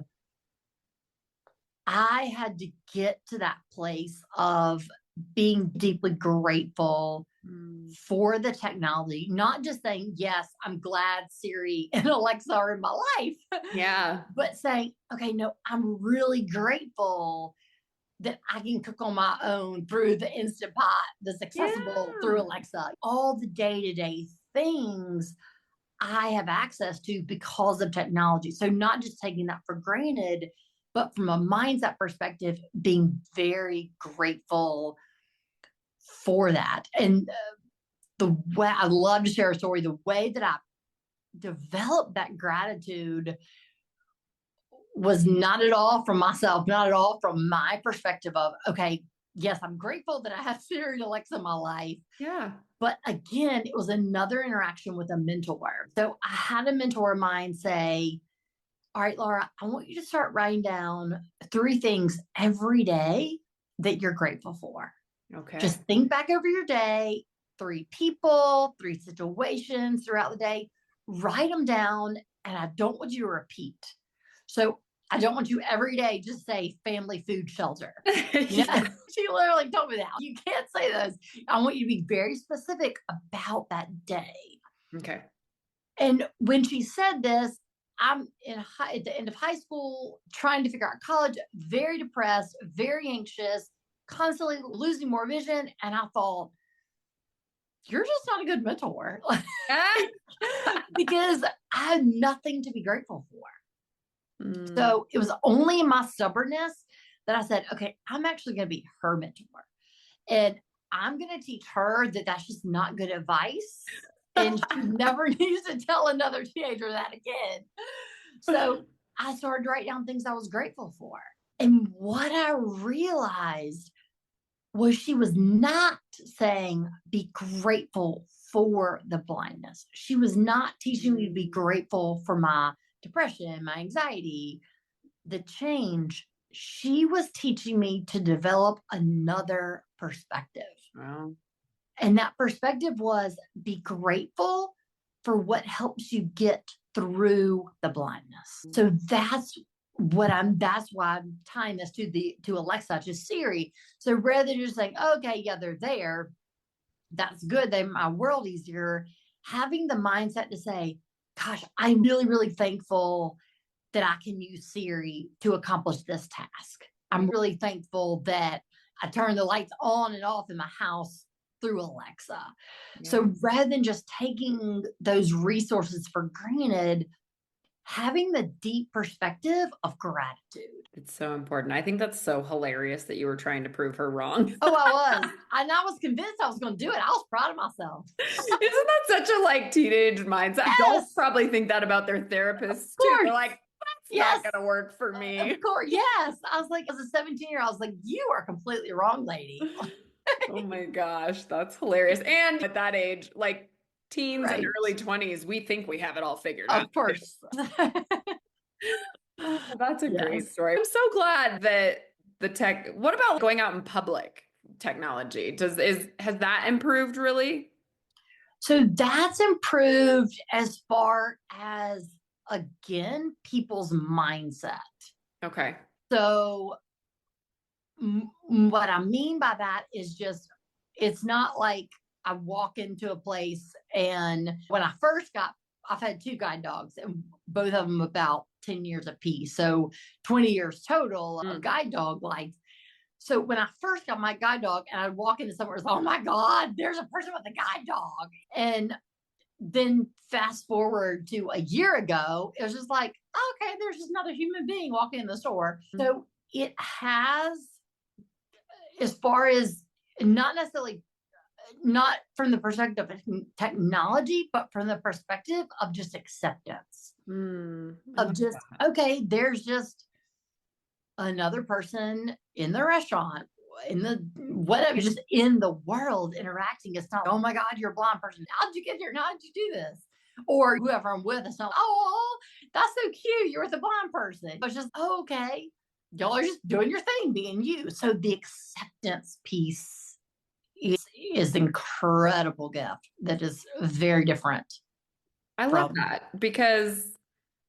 I had to get to that place of being deeply grateful Mm. for the technology, not just saying, yes, I'm glad Siri and Alexa are in my life, Yeah. but saying, okay, no, I'm really grateful that I can cook on my own through the Instant Pot that's accessible through Yeah. Alexa. All the day to day things I have access to because of technology. So, not just taking that for granted, but from a mindset perspective, being very grateful for that. And the way I love to share a story, the way that I developed that gratitude was not at all from myself, not at all from my perspective of, okay, yes, I'm grateful that I have Siri and Alexa in my life. Yeah. But again, it was another interaction with a mentor. So I had a mentor of mine say, all right, Laura, I want you to start writing down 3 things every day that you're grateful for. Okay. Just think back over your day, 3 people, 3 situations throughout the day, write them down. And I don't want you to repeat. So I don't want you every day just say family food shelter. You know, Yeah. she literally told me that. You can't say those. I want you to be very specific about that day. Okay. And when she said this, I'm at the end of high school, trying to figure out college, very depressed, very anxious, constantly losing more vision. And I thought, you're just not a good mentor Ah. because I had nothing to be grateful for. Mm. So it was only in my stubbornness that I said, okay, I'm actually going to be her mentor. And I'm going to teach her that that's just not good advice. And she never needs to tell another teenager that again. So I started to write down things I was grateful for. And what I realized was she was not saying be grateful for the blindness. She was not teaching me to be Mm. grateful for my depression, my anxiety, the change. She was teaching me to develop another perspective. Well, And that perspective was be grateful for what helps you get through the blindness. So that's why I'm tying this to Alexa, to Siri. So rather than just saying, okay, yeah, they're there, that's good, they make my world easier. Having the mindset to say, gosh, I'm really, really thankful that I can use Siri to accomplish this task. I'm really thankful that I turn the lights on and off in my house through Alexa. yeah. So rather than just taking those resources for granted, having the deep perspective of gratitude. It's so important. I think that's so hilarious that you were trying to prove her wrong. Oh, I was. And I was convinced I was going to do it. I was proud of myself. Isn't that such a like teenage mindset? Adults Yes, probably think that about their of therapists too. They're course. like, that's not Yes, gonna work for me. of course. Yes. I was like, as a 17-year-old, I was like, you are completely wrong, lady. Oh my gosh, that's hilarious. And at that age, like teens and Right. early 20s, we think we have it all figured out. Of course. Oh, that's a great Yes. story. I'm so glad that the tech, what about going out in public technology? Has that improved really? So that's improved as far as again, people's mindset. Okay. So what I mean by that is just, it's not like I walk into a place, and when I first got, I've had 2 guide dogs, and both of them about 10 years apiece. So 20 years total of guide dog life. So when I first got my guide dog and I'd walk into somewhere, it's like, oh my God, there's a person with a guide dog. And then fast forward to a year ago, it was just like, okay, there's just another human being walking in the store. So it has, as far as not necessarily, not from the perspective of technology, but from the perspective of just acceptance, of just, okay, there's just another person in the restaurant, in the whatever, just in the world interacting. It's not, oh my God, you're a blind person. How'd you get here? How'd you do this? Or whoever I'm with, it's not, oh, that's so cute. You're with a blind person. It's just, oh, okay, y'all are just doing your thing, being you. So the acceptance piece is an incredible gift that is very different. I love that, because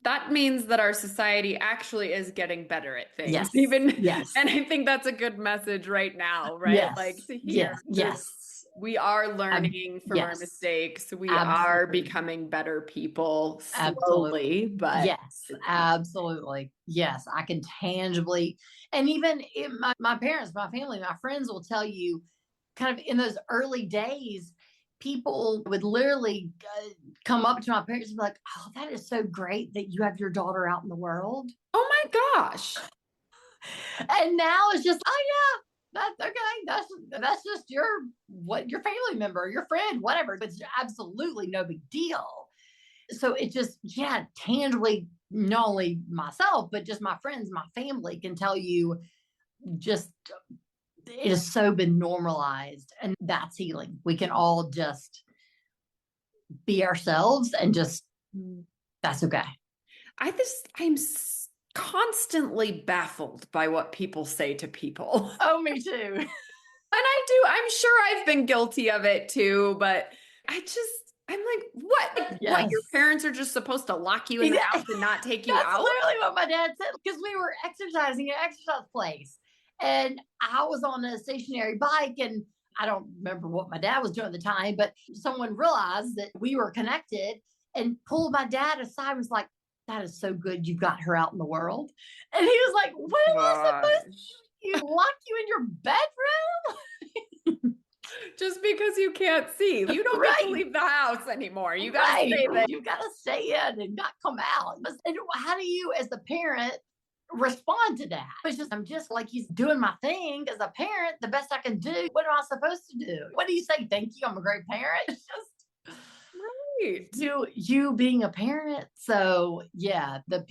that means that our society actually is getting better at things. Yes. Even yes. And I think that's a good message right now, right? Yes. Like to hear. Yes. We are learning from our mistakes. We are becoming better people slowly, but yes, absolutely. Yes, I can tangibly, and even my parents, my family, my friends will tell you, kind of in those early days, people would literally come up to my parents and be like, oh, that is so great that you have your daughter out in the world. Oh my gosh. And now it's just, oh yeah, that's okay. That's just your family member, your friend, whatever. It's absolutely no big deal. So it just, yeah, tangibly, not only myself, but just my friends, my family can tell you, just, it has so been normalized, and that's healing. We can all just be ourselves, and just, that's okay. I'm constantly baffled by what people say to people. Oh, me too. And I'm sure I've been guilty of it too, but I'm like, what? Yes. What, your parents are just supposed to lock you in the house and not take you out? That's literally what my dad said, because we were exercising at an exercise place, and I was on a stationary bike, and I don't remember what my dad was doing at the time, but someone realized that we were connected and pulled my dad aside and was like, that is so good you got her out in the world. And he was like, what am I supposed to do? You lock you in your bedroom? Just because you can't see. You don't get to leave the house anymore. You got to stay there. You got to stay in and not come out. And how do you, as the parent, respond to that? It's just, I'm just like, he's doing my thing as a parent, the best I can do. What am I supposed to do? What do you say? Thank you, I'm a great parent. It's just right. To you being a parent. So yeah, the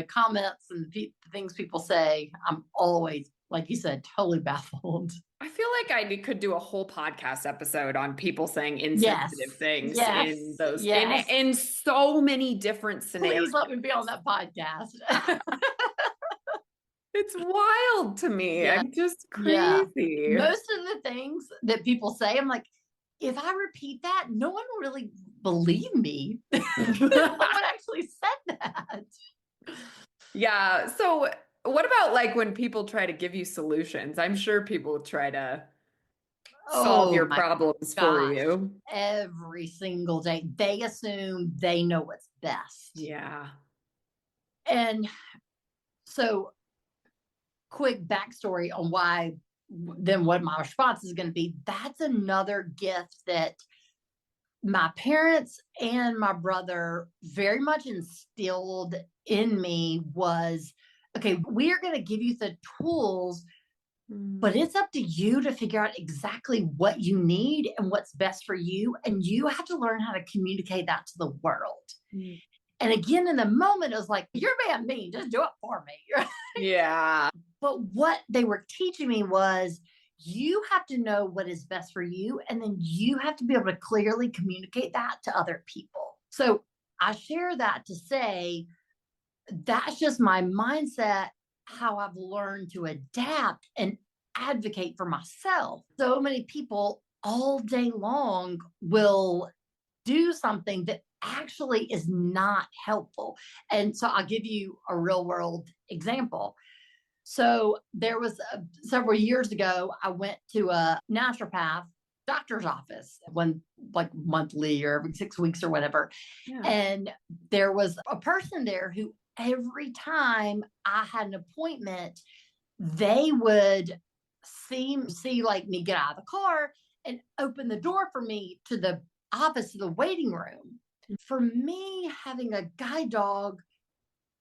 comments and the things people say, I'm always, like you said, totally baffled. I feel like I could do a whole podcast episode on people saying insensitive things in those, in so many different scenarios. Please let me be on that podcast. It's wild to me. I'm just crazy. Yeah. Most of the things that people say, I'm like, if I repeat that, no one will really believe me. No one actually said that. Yeah. So what about like when people try to give you solutions? I'm sure people try to solve your problems for you. Every single day. They assume they know what's best. Yeah. And so, quick backstory on why, then what my response is going to be. That's another gift that my parents and my brother very much instilled in me was, okay, we are going to give you the tools, but it's up to you to figure out exactly what you need and what's best for you. And you have to learn how to communicate that to the world. And again, in the moment, it was like, you're being mean, just do it for me. Yeah. But what they were teaching me was, you have to know what is best for you. And then you have to be able to clearly communicate that to other people. So I share that to say, that's just my mindset, how I've learned to adapt and advocate for myself. So many people all day long will do something that actually is not helpful. And so I'll give you a real world example. So there was several years ago, I went to a naturopath doctor's office one like monthly or every 6 weeks or whatever. Yeah. And there was a person there who every time I had an appointment, they would see like me get out of the car and open the door for me to the office, to the waiting room. For me, having a guide dog,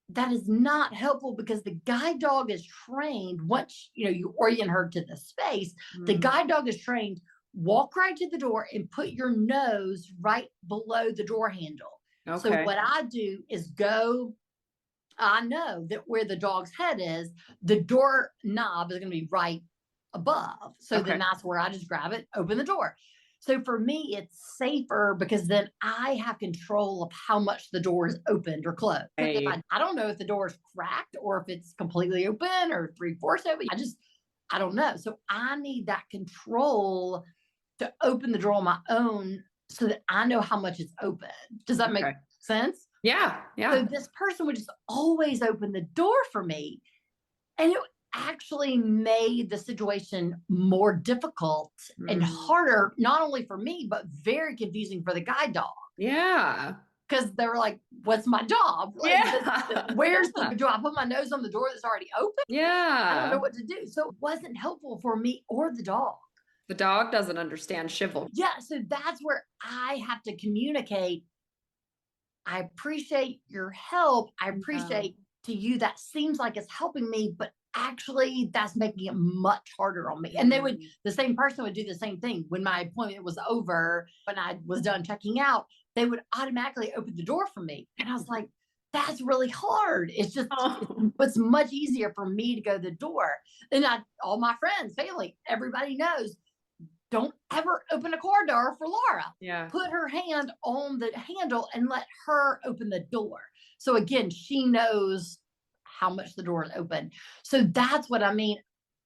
that is not helpful because the guide dog is trained once you orient her to the space. The guide dog is trained, walk right to the door and put your nose right below the door handle. Okay. So what I do is I know that where the dog's head is, the door knob is going to be right above. So then that's where I just grab it, open the door. So for me, it's safer because then I have control of how much the door is opened or closed. Right. I don't know if the door is cracked or if it's completely open or 3/4 open. I don't know. So I need that control to open the door on my own so that I know how much it's open. Does that make sense? Yeah. Yeah. So this person would just always open the door for me. And it actually made the situation more difficult and harder, not only for me, but very confusing for the guide dog. Yeah. Because they were like, what's my job? Like, Yeah. Where's do I put my nose on the door that's already open? Yeah. I don't know what to do. So it wasn't helpful for me or the dog. The dog doesn't understand chivalry. Yeah. So that's where I have to communicate. I appreciate your help. I appreciate to you that seems like it's helping me, but actually that's making it much harder on me. And the same person would do the same thing when my appointment was over, when I was done checking out, they would automatically open the door for me. And I was like, that's really hard. It's just, it's much easier for me to go to the door. And all my friends, family, everybody knows, don't ever open a car door for Laura. Yeah. Put her hand on the handle and let her open the door. So again, she knows how much the door is open. So that's what I mean.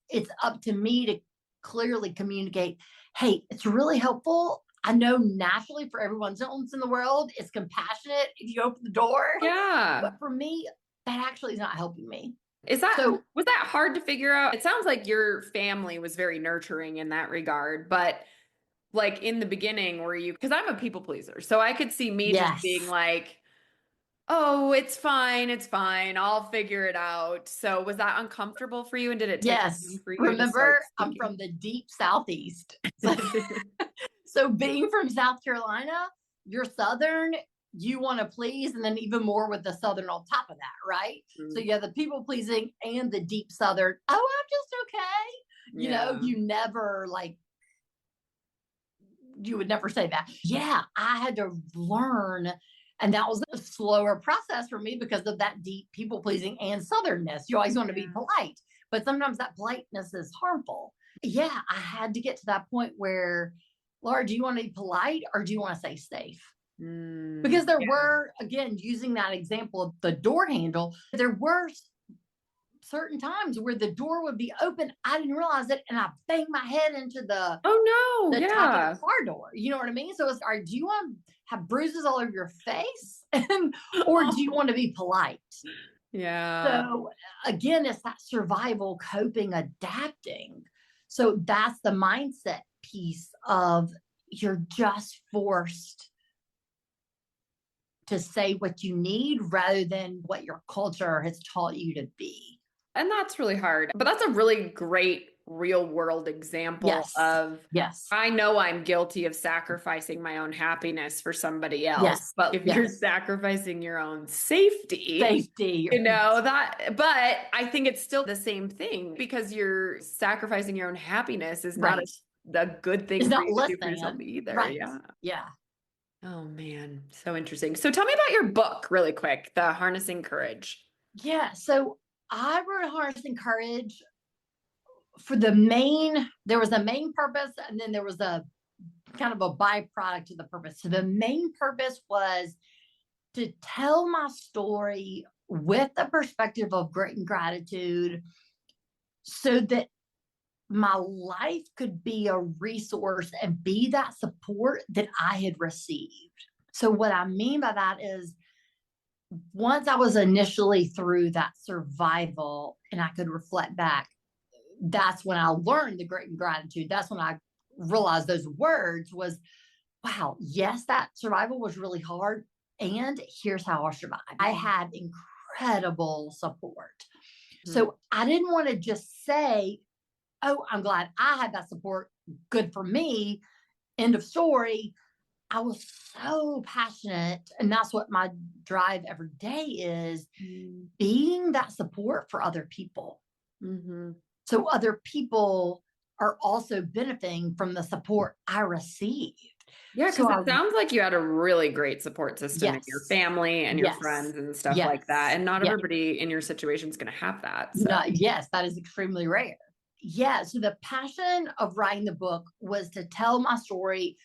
It's up to me to clearly communicate, hey, it's really helpful. I know naturally for everyone else in the world, it's compassionate if you open the door. Yeah. But for me, that actually is not helping me. Was that hard to figure out? It sounds like your family was very nurturing in that regard, but like in the beginning, because I'm a people pleaser, so I could see me just being like, oh, it's fine, I'll figure it out. So was that uncomfortable for you, and did it take time for you to Remember, start I'm from the deep Southeast. So being from South Carolina, you're Southern, you want to please, and then even more with the Southern on top of that, right? So you have the people pleasing and the deep Southern. Oh, I'm just okay. You never you would never say that. Yeah, I had to learn. And that was a slower process for me because of that deep people pleasing and Southernness. You always want to be polite, but sometimes that politeness is harmful. Yeah, I had to get to that point where, Laura, do you want to be polite or do you want to stay safe? Because there were, again, using that example of the door handle, there were certain times where the door would be open. I didn't realize it. And I banged my head into the top of the car door. You know what I mean? So it's, do you want to have bruises all over your face? Or do you want to be polite? Yeah. So again, it's that survival, coping, adapting. So that's the mindset piece of you're just forced to say what you need rather than what your culture has taught you to be. And that's really hard. But that's a really great real world example of, I know I'm guilty of sacrificing my own happiness for somebody else, but if you're sacrificing your own safety, but I think it's still the same thing because you're sacrificing your own happiness is not a good thing for you to do for yourself either. Right. Yeah. Oh man, so interesting. So tell me about your book really quick, The Harnessing Courage. Yeah. So I wrote Harnessing Courage for there was a main purpose and then there was a kind of a byproduct to the purpose. So the main purpose was to tell my story with the perspective of great gratitude so that my life could be a resource and be that support that I had received. So what I mean by that is once I was initially through that survival and I could reflect back, that's when I learned the great gratitude. That's when I realized those words was, wow, yes, that survival was really hard. And here's how I survived. I had incredible support. So I didn't want to just say, oh, I'm glad I had that support. Good for me. End of story. I was so passionate. And that's what my drive every day is, being that support for other people. So other people are also benefiting from the support I received. Yeah, because it sounds like you had a really great support system in your family and your friends and stuff like that. And not everybody in your situation is going to have that. So. Yes, that is extremely rare. Yeah. So the passion of writing the book was to tell my story,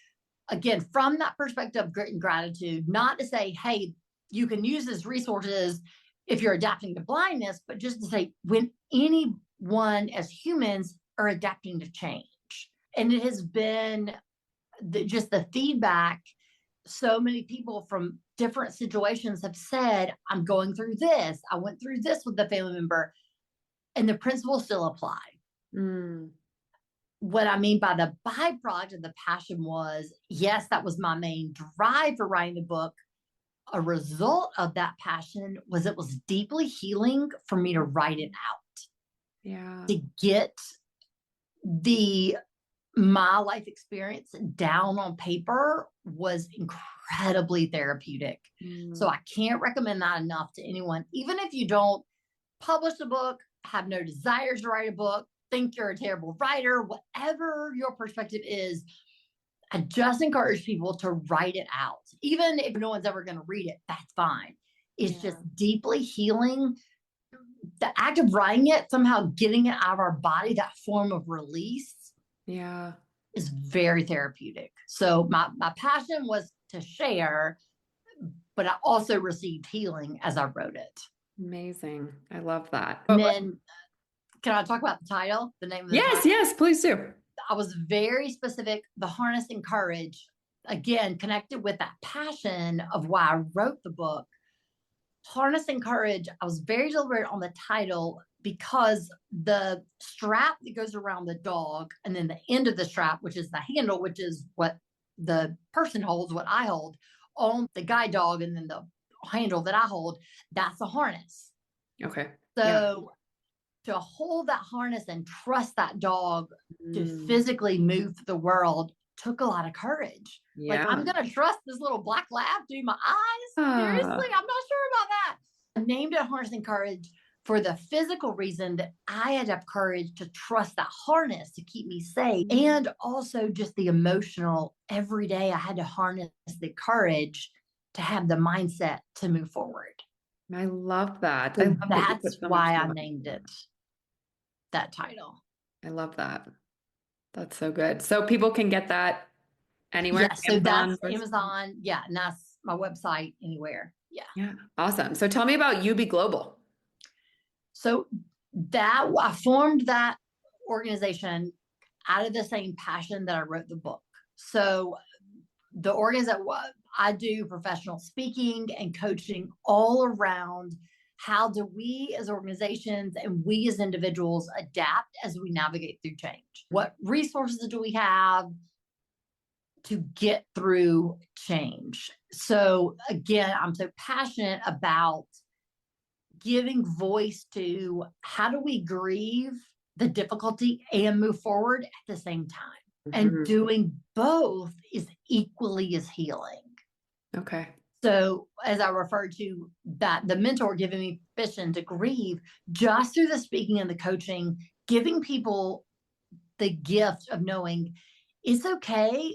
again, from that perspective of grit and gratitude, not to say, hey, you can use these resources if you're adapting to blindness, but just to say when anyone as humans are adapting to change. And it has been just the feedback. So many people from different situations have said, I'm going through this. I went through this with the family member, and the principles still apply. What I mean by the byproduct of the passion was, yes, that was my main drive for writing the book. A result of that passion was it was deeply healing for me to write it out. Yeah. To get my life experience down on paper was incredibly therapeutic. So I can't recommend that enough to anyone. Even if you don't publish a book, have no desires to write a book, think you're a terrible writer, whatever your perspective is, I just encourage people to write it out. Even if no one's ever going to read it, that's fine. It's just deeply healing. The act of writing it, somehow getting it out of our body, that form of release, is very therapeutic. So my passion was to share, but I also received healing as I wrote it. Amazing. I love that. And then, can I talk about the title? The name of the title? Yes, please do. I was very specific. The Harnessing Courage, again, connected with that passion of why I wrote the book. Harnessing Courage, I was very deliberate on the title because the strap that goes around the dog and then the end of the strap, which is the handle, which is what the person holds, what I hold on the guide dog, and then the handle that I hold, that's a harness. Okay. So to hold that harness and trust that dog to physically move the world took a lot of courage. Like, I'm going to trust this little black lab through my eyes? Seriously? I'm not sure about that. I named it Harnessing Courage for the physical reason that I had to have courage to trust that harness to keep me safe. And also just the emotional, every day I had to harness the courage to have the mindset to move forward. I love that. So that's why I named it that title. I love that. That's so good. So people can get that anywhere? Yes, so that's Amazon. Yeah, and that's my website, anywhere. Yeah. Awesome. So tell me about UB Global. So that I formed that organization out of the same passion that I wrote the book. So the organization, I do professional speaking and coaching all around how do we as organizations and we as individuals adapt as we navigate through change? What resources do we have to get through change? So again, I'm so passionate about giving voice to how do we grieve the difficulty and move forward at the same time. And doing both is equally as healing. Okay. So as I referred to that, the mentor giving me permission to grieve just through the speaking and the coaching, giving people the gift of knowing it's okay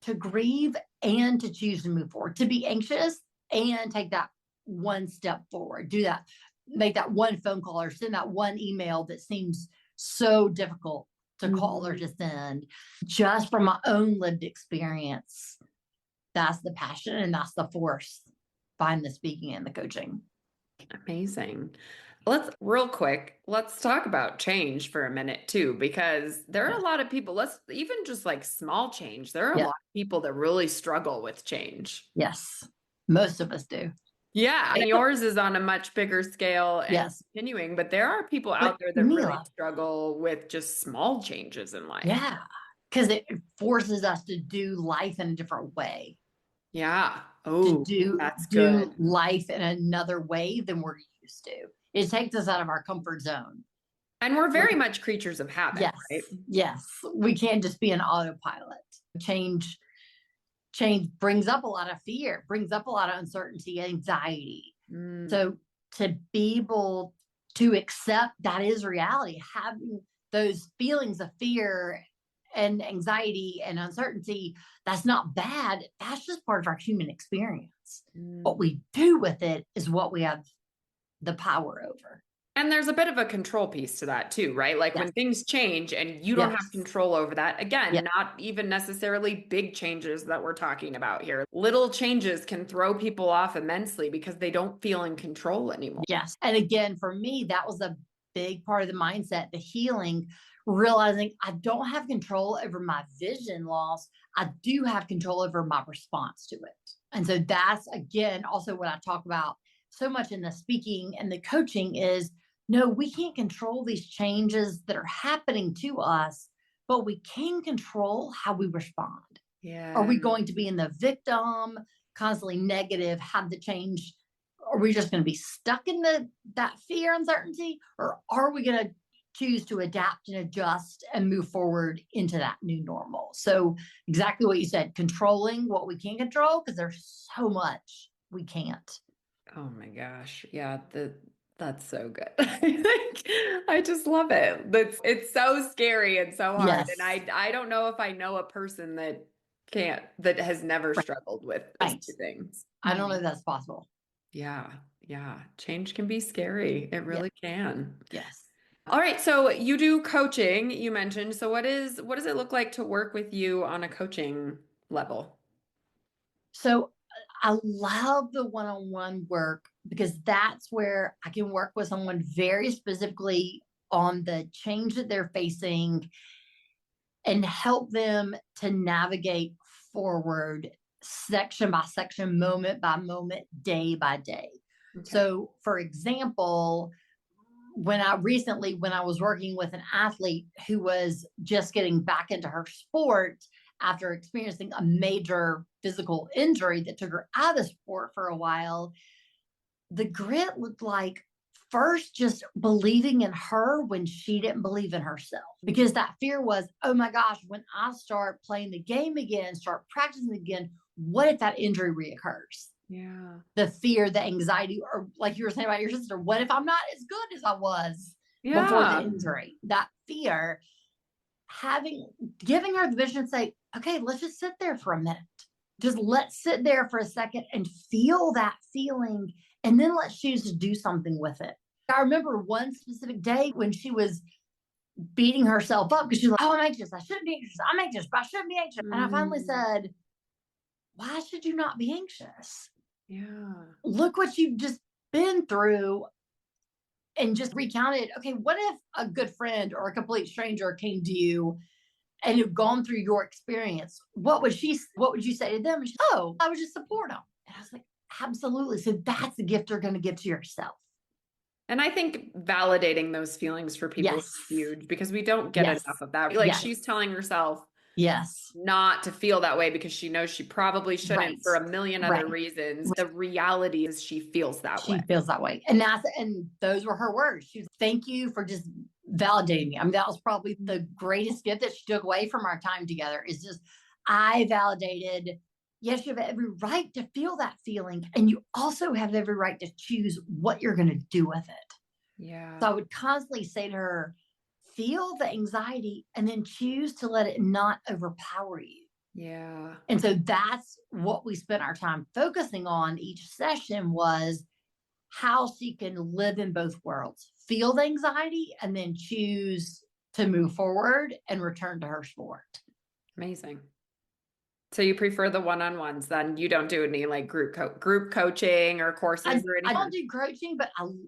to grieve and to choose to move forward, to be anxious and take that one step forward, do that, make that one phone call or send that one email that seems so difficult to call or to send, just from my own lived experience. That's the passion and that's the force behind the speaking and the coaching. Amazing. Let's talk about change for a minute too, because there are a Yes. lot of people, let's even just like small change. There are a Yeah. lot of people that really struggle with change. Yes. Most of us do. Yeah, and yours is on a much bigger scale and Yes. continuing, but there are people But out there that really Mila, struggle with just small changes in life. yeah, because it forces us to do life in a different way, Yeah. to Oh, that's do good. life in another way than we're used to. It takes us out of our comfort zone. And we're very much creatures of habit, Yes, right? yes. We can't just be an autopilot. Change change brings up a lot of fear, brings up a lot of uncertainty, anxiety. Mm, So to be able to accept that is reality, having those feelings of fear and anxiety and uncertainty, that's not bad. That's just part of our human experience. What mm. we do with it is what we have the power over. And there's a bit of a control piece to that too, right? Like Yes. when things change and you don't have Yes. control over that, Yes. again, not even necessarily big changes that we're talking about here. Little changes can throw people off immensely because they don't feel in control anymore. Yes. And again, for me, that was a big part of the mindset, the healing, realizing I don't have control over my vision loss. I do have control over my response to it. And so that's, again, also what I talk about so much in the speaking and the coaching is no, we can't control these changes that are happening to us, but we can control how we respond. Are Yeah. we going to be in the victim, constantly negative, have the change? Are we just going to be stuck in that fear, uncertainty, or are we going to choose to adapt and adjust and move forward into that new normal? So exactly what you said, controlling what we can control because there's so much we can't. Oh my gosh. Yeah, that's so good. I just love it. It's so scary and so hard. And Yes, I don't know if I know a person that has never right, struggled with those right. two things. I don't know if that's possible. Yeah, yeah. Change can be scary. It Yeah, really can. yes. All right, so you do coaching, you mentioned. So what does it look like to work with you on a coaching level? So I love the one on one work because that's where I can work with someone very specifically on the change that they're facing and help them to navigate forward section by section, moment by moment, day by day. Okay. So, for example, when I was working with an athlete who was just getting back into her sport after experiencing a major physical injury that took her out of the sport for a while, the grit looked like first just believing in her when she didn't believe in herself. Because that fear was, oh my gosh, when I start playing the game again, start practicing again, what if that injury reoccurs? Yeah. The fear, the anxiety, or like you were saying about your sister, what if I'm not as good as I was before the Yeah. injury? That fear, giving her the vision and say, okay, let's just sit there for a minute. Just let's sit there for a second and feel that feeling, and then let's choose to do something with it. I remember one specific day when she was beating herself up because she's like, oh, I'm anxious. I shouldn't be anxious. I'm anxious, but I shouldn't be anxious. And I finally Mm, said, why should you not be anxious? yeah. Look what you've just been through and just recounted. Okay, what if a good friend or a complete stranger came to you and you've gone through your experience? What would you say to them? And she's, oh, I would just support them. And I was like, absolutely. So that's the gift you're going to give to yourself. And I think validating those feelings for people is Yes. huge because we don't get Yes. enough of that. Like Yes. she's telling herself Yes. not to feel that way because she knows she probably shouldn't Right. for a million other Right. reasons. The reality is she feels that way. She feels that way. And those were her words. She was, thank you for just validating me. I mean, that was probably the greatest gift that she took away from our time together is just, I validated, yes, you have every right to feel that feeling. And you also have every right to choose what you're going to do with it. Yeah. So I would constantly say to her, feel the anxiety and then choose to let it not overpower you. Yeah. And so that's what we spent our time focusing on each session was how she can live in both worlds, feel the anxiety and then choose to move forward and return to her sport. Amazing. So you prefer the one-on-ones then? You don't do any like group coaching or courses or anything? I don't do coaching,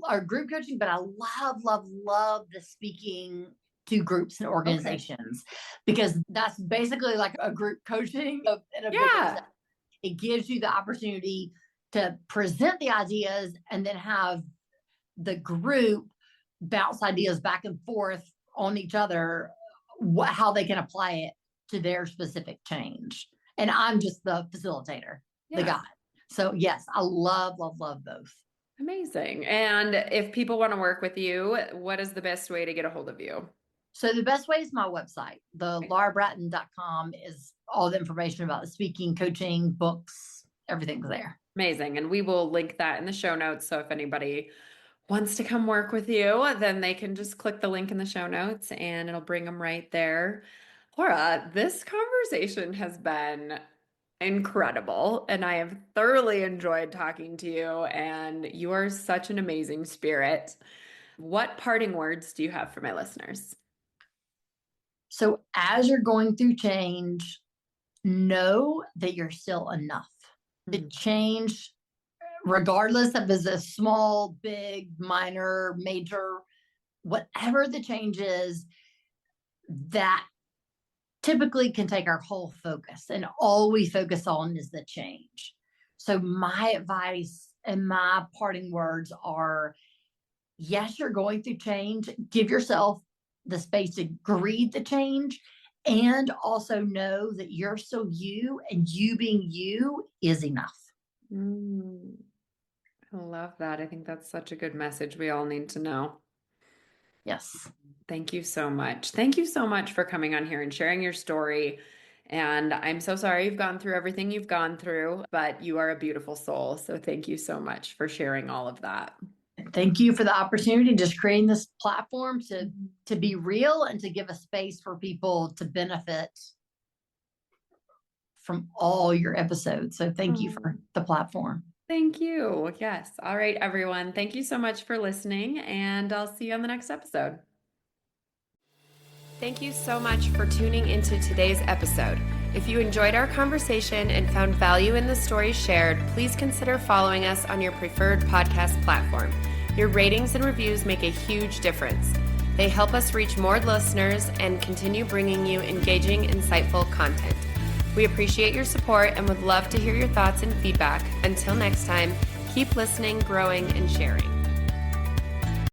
or group coaching, but I love the speaking to groups and organizations because that's basically like a group coaching in a bigger sense. It gives you the opportunity to present the ideas and then have the group bounce ideas back and forth on each other, how they can apply it to their specific change. And I'm just the facilitator, the guide. So yes, I love both. Amazing. And if people want to work with you, what is the best way to get a hold of you? So the best way is my website. The laurabratton.com is all the information about the speaking, coaching, books, everything's there. Amazing. And we will link that in the show notes. So if anybody wants to come work with you, then they can just click the link in the show notes and it'll bring them right there. Laura, this conversation has been incredible and I have thoroughly enjoyed talking to you, and you are such an amazing spirit. What parting words do you have for my listeners? So as you're going through change, know that you're still enough. The change, regardless of is it small, big, minor, major, whatever the change is, that typically can take our whole focus, and all we focus on is the change. So my advice and my parting words are, yes, you're going through change. Give yourself the space to grieve the change, and also know that you're still you, and you being you is enough. I love that. I think that's such a good message we all need to know. Yes. Thank you so much. Thank you so much for coming on here and sharing your story. And I'm so sorry you've gone through everything you've gone through, but you are a beautiful soul. So thank you so much for sharing all of that. Thank you for the opportunity, just creating this platform to be real and to give a space for people to benefit from all your episodes. So thank you for the platform. Thank you. Yes. All right, everyone. Thank you so much for listening, and I'll see you on the next episode. Thank you so much for tuning into today's episode. If you enjoyed our conversation and found value in the stories shared, please consider following us on your preferred podcast platform. Your ratings and reviews make a huge difference. They help us reach more listeners and continue bringing you engaging, insightful content. We appreciate your support and would love to hear your thoughts and feedback. Until next time, keep listening, growing, and sharing.